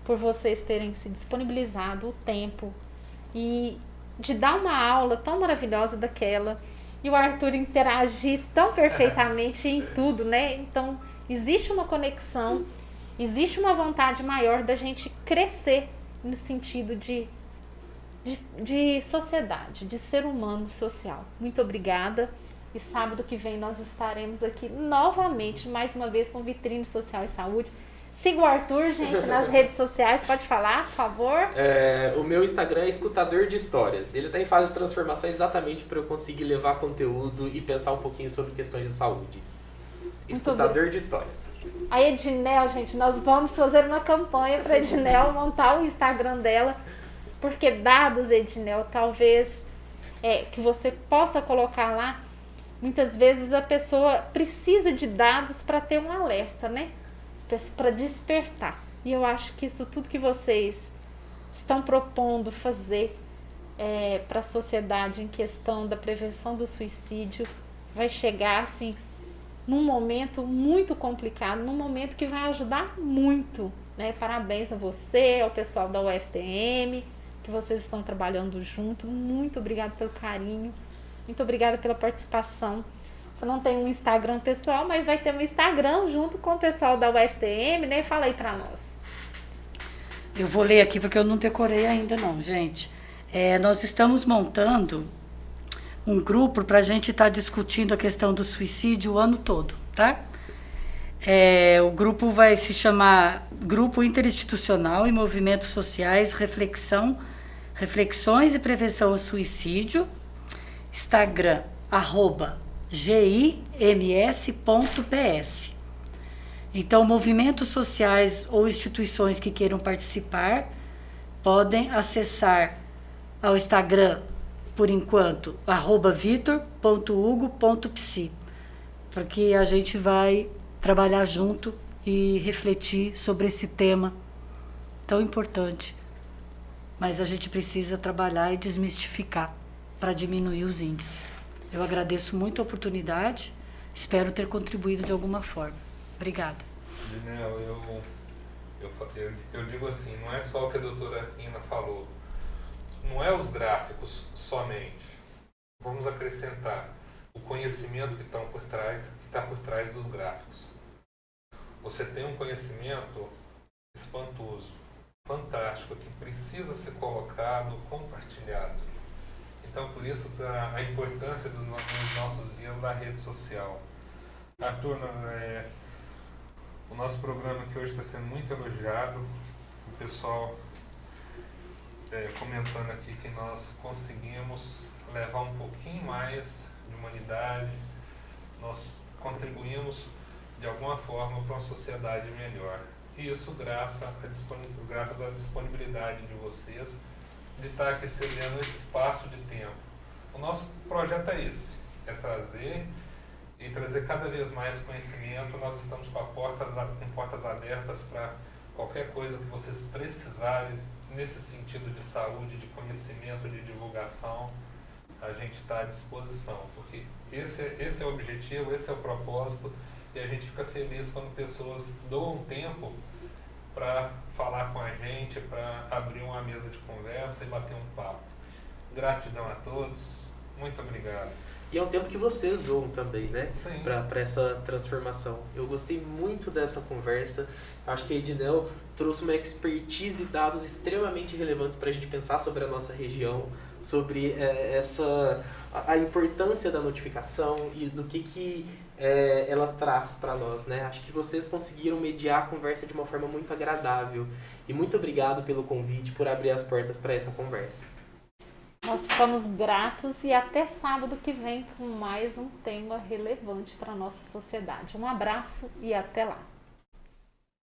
Por vocês terem se disponibilizado o tempo e de dar uma aula tão maravilhosa daquela e o Arthur interagir tão perfeitamente em tudo, né? Então, existe uma conexão, existe uma vontade maior da gente crescer no sentido de sociedade, de ser humano social. Muito obrigada. E sábado que vem nós estaremos aqui novamente, mais uma vez, com Vitrine Social e Saúde. Siga o Arthur, gente, nas redes sociais. Pode falar, por favor? O meu Instagram é Escutador de Histórias. Ele está em fase de transformação exatamente para eu conseguir levar conteúdo e pensar um pouquinho sobre questões de saúde. Escutador de Histórias. A Edinel, gente, nós vamos fazer uma campanha para a Edinel montar o Instagram dela, porque dados, Edinel, talvez que você possa colocar lá. Muitas vezes a pessoa precisa de dados para ter um alerta, né? Para despertar. E eu acho que isso tudo que vocês estão propondo fazer para a sociedade em questão da prevenção do suicídio vai chegar assim num momento muito complicado, num momento que vai ajudar muito, né? Parabéns a você, ao pessoal da UFTM, que vocês estão trabalhando junto. Muito obrigada pelo carinho. Muito obrigada pela participação. Você não tem um Instagram pessoal, mas vai ter um Instagram junto com o pessoal da UFTM, né? Fala aí pra nós. Eu vou ler aqui porque eu não decorei ainda não, gente. Nós estamos montando um grupo para a gente estar discutindo a questão do suicídio o ano todo, tá? O grupo vai se chamar Grupo Interinstitucional e Movimentos Sociais, Reflexões e Prevenção ao Suicídio. Instagram, @gims.ps. Então, movimentos sociais ou instituições que queiram participar podem acessar ao Instagram, por enquanto, @vitor.hugo.psi, porque a gente vai trabalhar junto e refletir sobre esse tema tão importante. Mas a gente precisa trabalhar e desmistificar para diminuir os índices. Eu agradeço muito a oportunidade, espero ter contribuído de alguma forma. Obrigada. Dinel, eu digo assim, não é só o que a doutora Ina falou, não é os gráficos somente. Vamos acrescentar o conhecimento que está por trás dos gráficos. Você tem um conhecimento espantoso, fantástico, que precisa ser colocado, compartilhado. Então, por isso, a importância nos nossos dias da rede social. Arthur, o nosso programa aqui hoje está sendo muito elogiado. O pessoal comentando aqui que nós conseguimos levar um pouquinho mais de humanidade, nós contribuímos de alguma forma para uma sociedade melhor. E isso graças à disponibilidade de vocês de estar aqui cedendo esse espaço de tempo. O nosso projeto é esse, trazer cada vez mais conhecimento. Nós estamos com portas abertas para qualquer coisa que vocês precisarem nesse sentido de saúde, de conhecimento, de divulgação. A gente está à disposição, porque esse é o objetivo, esse é o propósito, e a gente fica feliz quando pessoas doam tempo para falar com a gente, para abrir uma mesa de conversa e bater um papo. Gratidão a todos, muito obrigado. E é um tempo que vocês doam também, né? Sim. Para essa transformação. Eu gostei muito dessa conversa. Acho que a Edinel trouxe uma expertise e dados extremamente relevantes para a gente pensar sobre a nossa região, sobre a importância da notificação e do que ela traz para nós, né? Acho que vocês conseguiram mediar a conversa de uma forma muito agradável. E muito obrigado pelo convite, por abrir as portas para essa conversa. Nós ficamos gratos e até sábado que vem com mais um tema relevante para a nossa sociedade. Um abraço e até lá!